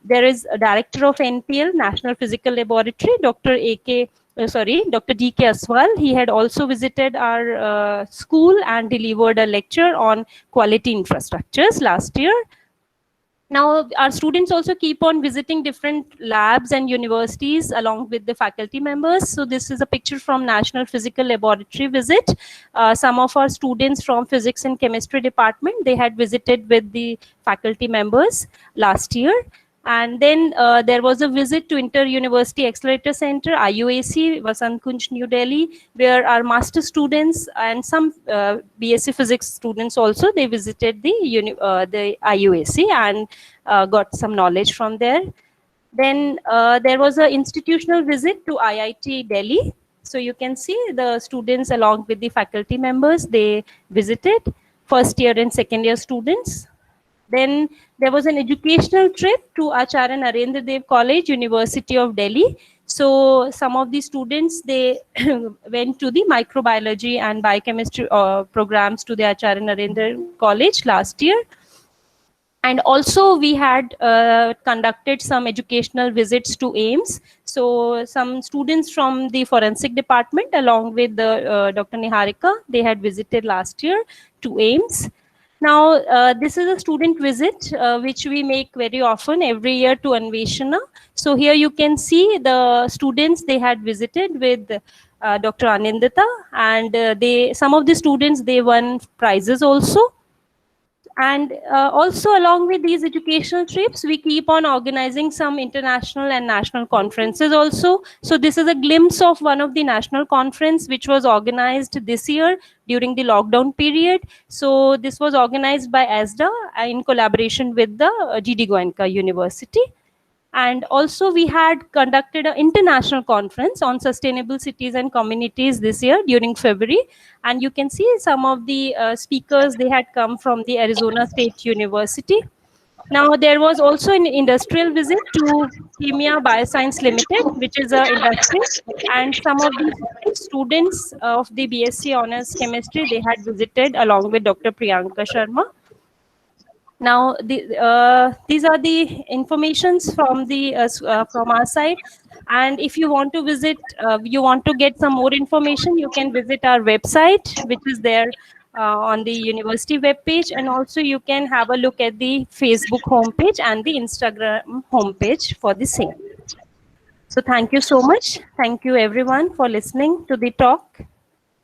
there is a director of NPL, National Physical Laboratory, Dr. D.K. Aswal. He had also visited our school and delivered a lecture on quality infrastructures last year. Now, our students also keep on visiting different labs and universities along with the faculty members. So this is a picture from National Physical Laboratory visit. Some of our students from Physics and Chemistry department, they had visited with the faculty members last year. And then there was a visit to Inter-University Accelerator Center, IUAC, Vasant Kunj, New Delhi, where our master students and some BSc Physics students also, they visited the IUAC and got some knowledge from there. Then there was an institutional visit to IIT Delhi. So you can see the students along with the faculty members, they visited, first year and second year students. Then there was an educational trip to Acharya Narendra Dev College, University of Delhi. So some of the students, they went to the microbiology and biochemistry programs to the Acharya Narendra College last year. And also we had conducted some educational visits to AIMS. So some students from the forensic department along with Dr. Niharika, they had visited last year to AIMS. Now, this is a student visit, which we make very often every year to Anveshana. So here you can see the students, they had visited with Dr. Anindita, and some of the students, they won prizes also. And also along with these educational trips, we keep on organizing some international and national conferences also. So this is a glimpse of one of the national conference which was organized this year during the lockdown period. So this was organized by ASDA in collaboration with the GD Goenka University. And also we had conducted an international conference on sustainable cities and communities this year during February. And you can see some of the speakers, they had come from the Arizona State University. Now there was also an industrial visit to Chemia Bioscience Limited, which is an industry. And some of the students of the BSc Honors Chemistry, they had visited along with Dr. Priyanka Sharma. Now, these are the informations from from our side. And if you want to visit, you want to get some more information, you can visit our website, which is there on the university webpage. And also you can have a look at the Facebook homepage and the Instagram homepage for the same. So thank you so much. Thank you everyone for listening to the talk.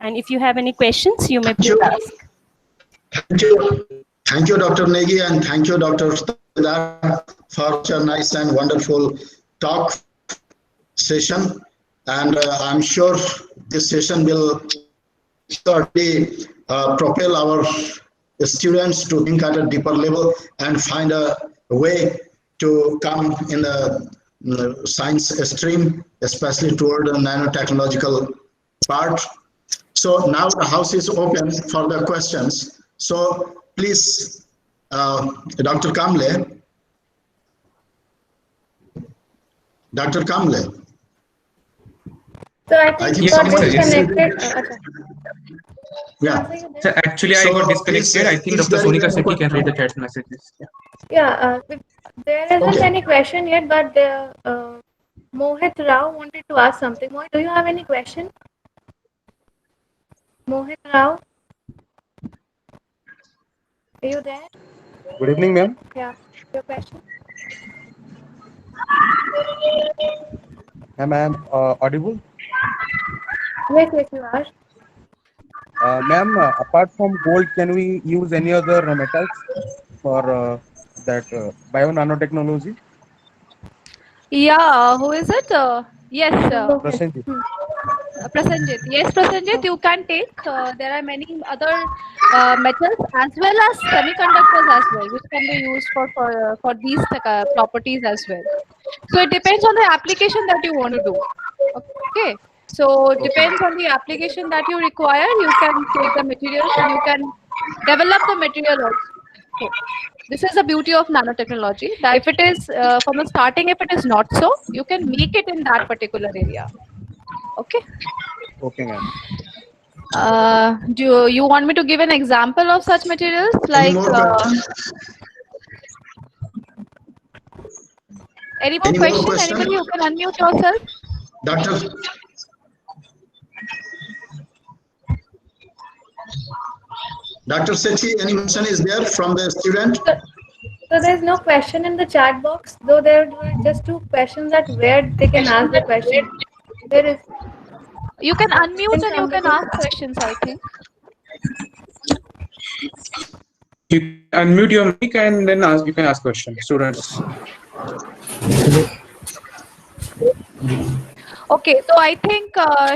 And if you have any questions, you may please ask. Thank you. Thank you, Dr. Negi, and thank you, Dr. Talukdar, for such a nice and wonderful talk session. And I'm sure this session will certainly propel our students to think at a deeper level and find a way to come in the science stream, especially toward the nanotechnological part. So now the house is open for the questions. So please, Dr. Kamble. Dr. Kamble. So I think you got disconnected. Yeah. So actually, I got disconnected. I think Dr. Sunita said he can read the chat messages. Yeah, there isn't any question yet, but Mohit Rao wanted to ask something. Mohit, do you have any question? Mohit Rao? Are you there? Good evening, ma'am. Yeah, your question? Am I audible? Yes, you are. Ma'am, apart from gold, can we use any other metals for that bio-nanotechnology? Yeah, who is it? Yes, Prasenjit. Prasenjit. Yes, Prasenjit, you can take. There are many other metals as well as semiconductors as well, which can be used for these properties as well. So it depends on the application that you want to do. Okay. So it depends on the application that you require. You can take the materials and you can develop the material also. So this is the beauty of nanotechnology. That if it is from the starting, if it is not so, you can make it in that particular area. Okay. Okay, ma'am. Do you want me to give an example of such materials? Like any more questions? Anybody who can unmute yourself? Doctor. Dr. Sethi, any question is there from the student? So there's no question in the chat box, though there were just two questions that where they can ask the question. There is. You can unmute and you can ask questions, I think. You can unmute your mic and then you can ask questions, students. Okay, so I think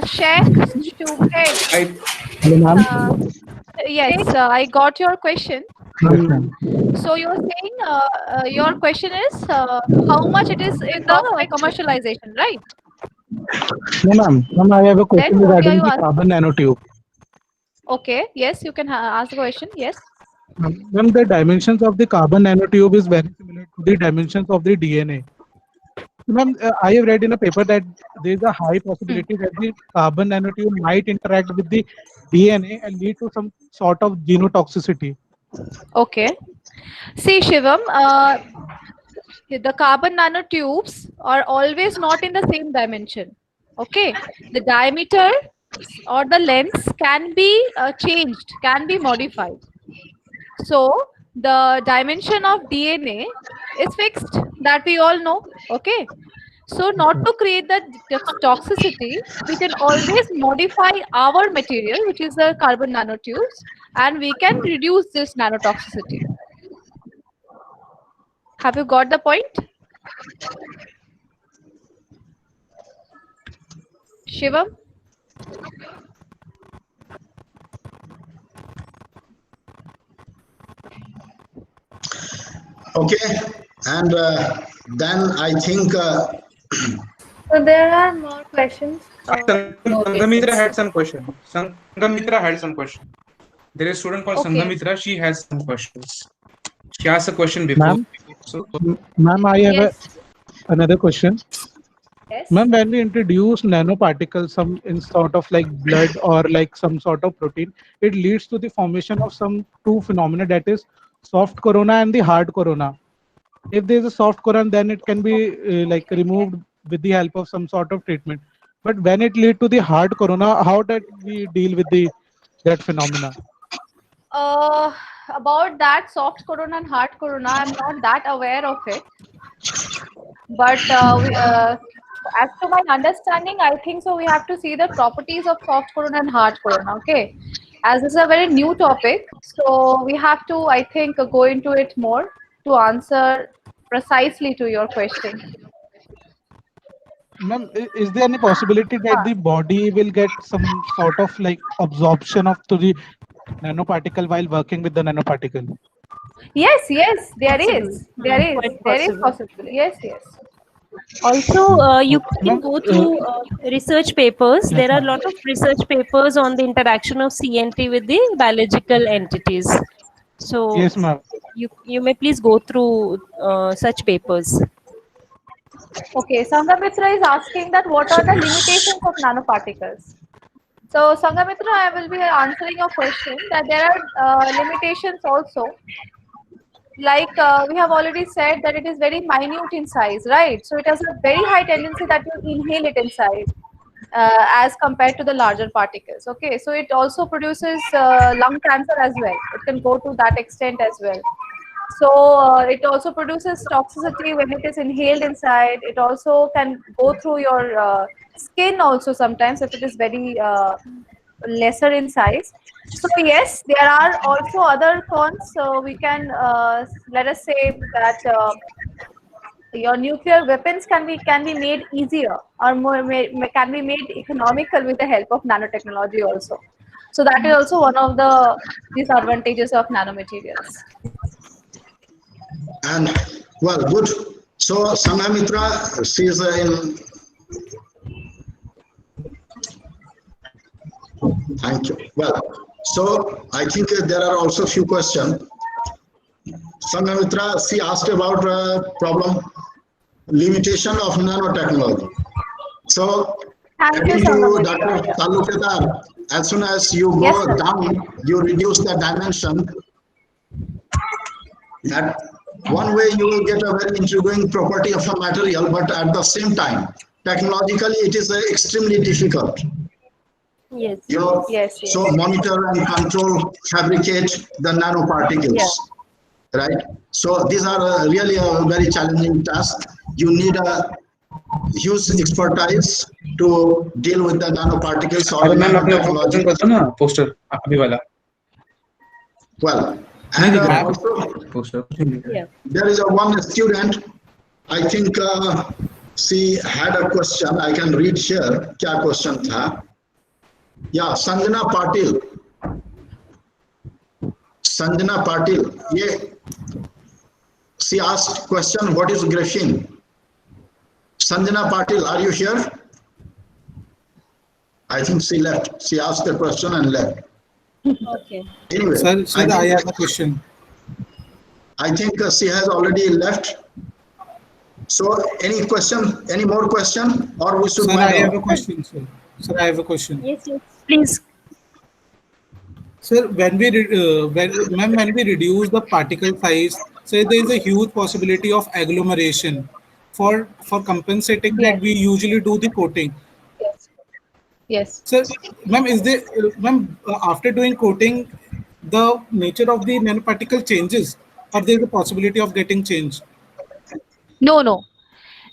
Sheikh Shubhed. I Uh, yes, I got your question. So you're saying your question is how much it is in the commercialization, right? No, ma'am. Ma'am, I have a Then question what are regarding you the asking? carbon nanotube. Okay, yes, you can ask the question. Yes. Ma'am, the dimensions of the carbon nanotube is very similar to the dimensions of the DNA. Ma'am, I have read in a paper that there is a high Hmm. possibility that the carbon nanotube might interact with the DNA and lead to some sort of genotoxicity. Okay. See, Shivam, the carbon nanotubes are always not in the same dimension. Okay. The diameter or the length can be changed, can be modified. So the dimension of DNA is fixed, that we all know. Okay. So not to create the toxicity, we can always modify our material, which is the carbon nanotubes, and we can reduce this nanotoxicity. Have you got the point? Shivam? Okay, and then I think So there are more questions. Sanghamitra had some question. Sanghamitra had some question. There is a student called Okay. Sanghamitra. She has some questions. She asked a question before. Ma'am, So ma'am, I have Yes. another question. Yes. Ma'am, when we introduce nanoparticles some in sort of like blood or like some sort of protein, it leads to the formation of some two phenomena, that is soft corona and the hard corona. If there is a soft corona, then it can be like removed with the help of some sort of treatment. But when it lead to the hard corona, how that we deal with the that phenomena? Uh, about that soft corona and hard corona, I'm not that aware of it. But as to my understanding, I think so. We have to see the properties of soft corona and hard corona. Okay, as this is a very new topic, so we have to, I think, go into it more to answer precisely to your question. Ma'am, is there any possibility that the body will get some sort of like absorption of to the nanoparticle while working with the nanoparticle? Yes, yes, there Possible. is. Quite There is possible. possible. Yes, yes. Also, you can Ma'am, go through research papers. yes, There are a ma'am. lot of research papers on the interaction of CNT with the biological entities. So Yes, ma'am. you may please go through such papers. Okay, Sanghamitra is asking that what are the limitations of nanoparticles? So, Sanghamitra, I will be answering your question that there are limitations also. Like we have already said that it is very minute in size, right? So, it has a very high tendency that you inhale it inside as compared to the larger particles. Okay, so it also produces lung cancer as well. It can go to that extent as well. So it also produces toxicity when it is inhaled inside. It also can go through your skin also sometimes if it is very lesser in size. So yes, there are also other cons. So we can let us say that your nuclear weapons can be made easier or can be made economical with the help of nanotechnology also. So that is also one of the disadvantages of nanomaterials. and well, good. So Sanghamitra, she is in. Thank you. Well, so I think there are also few questions. Sanghamitra, she asked about problem limitation of nanotechnology. So, Thank you, according to Dr. Sangamitra. Talukdar, as soon as you Yes, go sir. down, you reduce the dimension. That one way you will get a very intriguing property of a material, but at the same time, technologically it is extremely difficult. Yes. You know, Yes, yes. so monitor and control, fabricate the nanoparticles, Yeah. right? So these are really a very challenging task. You need a huge expertise to deal with the nanoparticles or अरे ma'am अपने nanotechnology. Open कर दो ना poster अभी वाला Well, नहीं and दिख रहा है also poster Yeah. there is a one student I think she had a question. I can read here. क्या question था? Yeah, Sanjana Patil. Sanjana Patil. She asked question. What is graphene? Sanjana Patil, are you here? I think she left. She asked the question and left. Okay. Anyway, Sir, I have a question. I think she has already left. So, any question? Any more question, or we should Sir, wind I have a up? question, sir. Sir, I have a question. Yes, yes. Please. Sir, when we reduce the particle size, say there is a huge possibility of agglomeration. For compensating that, Yes. we usually do the coating. Yes. Yes. Sir, ma'am, after doing coating, the nature of the nanoparticle changes, or there is a possibility of getting changed? No, no.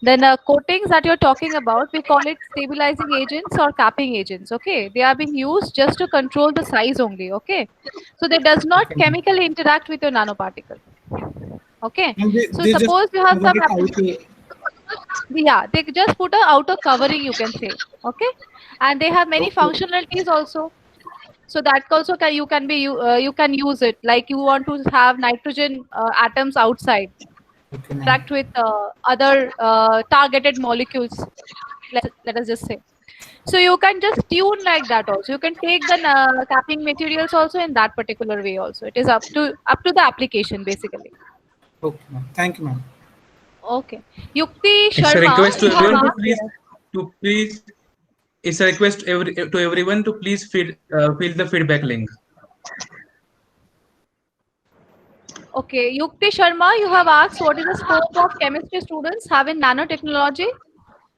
Then coatings that you're talking about, we call it stabilizing agents or capping agents. Okay, they are being used just to control the size only. Okay, so they does not Okay, ma'am. chemically interact with your nanoparticle. Okay, And so they just suppose you have cover some it out. yeah, they just put a outer covering, you can say. Okay, and they have many Okay, functionalities also. So that also you can use it, like you want to have nitrogen atoms outside okay, ma'am. interact with other targeted molecules, let us just say. So you can just tune like that also. You can take the capping materials also in that particular way also. It is up to the application basically. Okay, ma'am. Thank you, ma'am. Okay. Yukti It's a Sharma, request to you have everyone asked. to please. It's a request to everyone to please fill the feedback link. Okay, Yukti Sharma, you have asked what is the scope of chemistry students have in nanotechnology?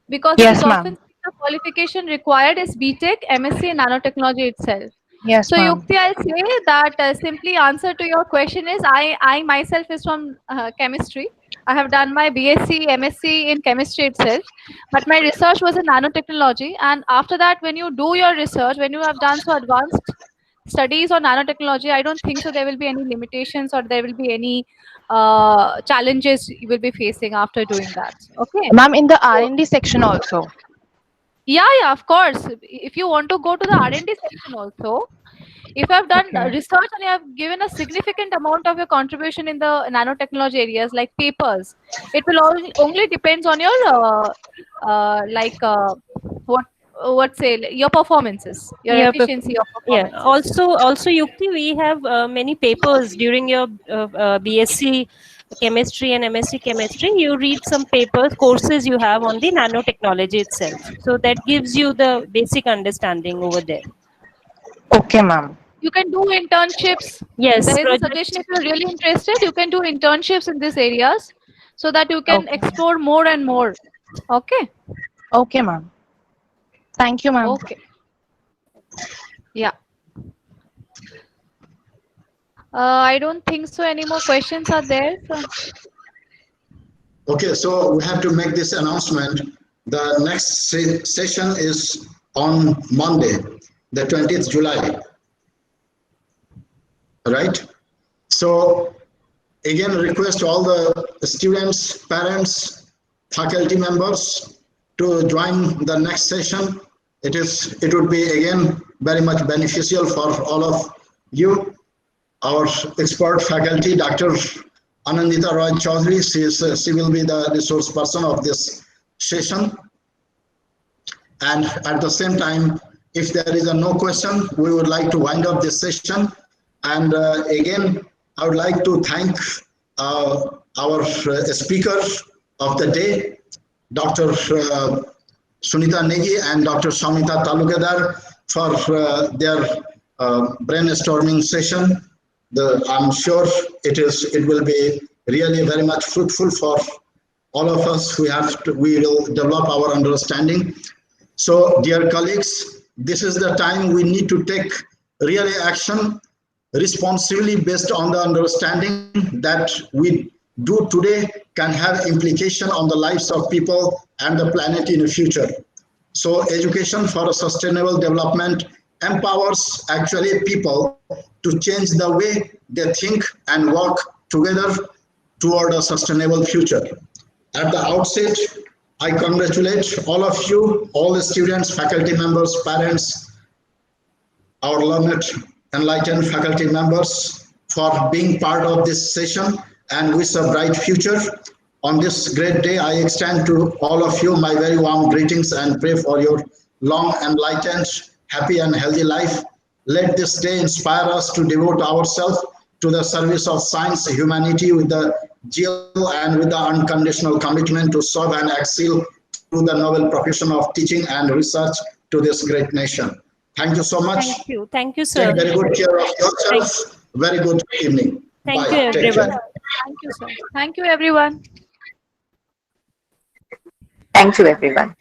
Because it is Yes, often ma'am. seen the qualification required is BTech, MSc in nanotechnology itself. Yes, So ma'am. Yukti, I'll say that simply answer to your question is I myself is from chemistry. I have done my BSc, MSc in chemistry itself, but my research was in nanotechnology. And after that, when you do your research, when you have done so advanced studies on nanotechnology, I don't think so there will be any limitations or there will be any challenges you will be facing after doing that. Okay. Ma'am, in the So R&D section also. yeah, of course. If you want to go to the R&D section also, if you have done Okay. research and you have given a significant amount of your contribution in the nanotechnology areas like papers, it will only depends on your like what say your performances, your Yeah, efficiency of yeah. performances. Also, Yukti, we have many papers during your BSc chemistry and MSc chemistry. You read some papers, courses you have on the nanotechnology itself. So that gives you the basic understanding over there. Okay, ma'am. You can do internships. Yes, There is a project. suggestion, if you're really interested, you can do internships in these areas so that you can Okay. explore more and more. Okay. Okay, ma'am. Thank you, ma'am. Okay. Yeah. I don't think so. Any more questions are there? So, Okay, so we have to make this announcement. The next session is on Monday, the 20th July, right? So again, request all the students, parents, faculty members to join the next session. It would be again very much beneficial for all of you. Our expert faculty, Dr. Anandita Roy Chaudhary, she will be the resource person of this session. And at the same time, if there is a no question, we would like to wind up this session. And again, I would like to thank our speaker of the day, Dr. Sunita Negi and Dr. Soumita Talukdar for their brainstorming session. I'm sure it will be really very much fruitful for all of us. We will develop our understanding. So, dear colleagues, this is the time we need to take really action responsibly based on the understanding that we do today can have implication on the lives of people and the planet in the future. So education for a sustainable development empowers actually people to change the way they think and work together toward a sustainable future. At the outset, I congratulate all of you, all the students, faculty members, parents, our learned, enlightened faculty members for being part of this session and wish a bright future. On this great day, I extend to all of you my very warm greetings and pray for your long, enlightened, happy and healthy life. Let this day inspire us to devote ourselves to the service of science, humanity with the zeal and with the unconditional commitment to serve and excel through the noble profession of teaching and research to this great nation. Thank you so much. Thank you. Thank you, sir. Take very good care of yourself. Very good evening. Thank Bye. you, Take everyone. care. Thank you, sir. Thank you, everyone. Thank you, everyone.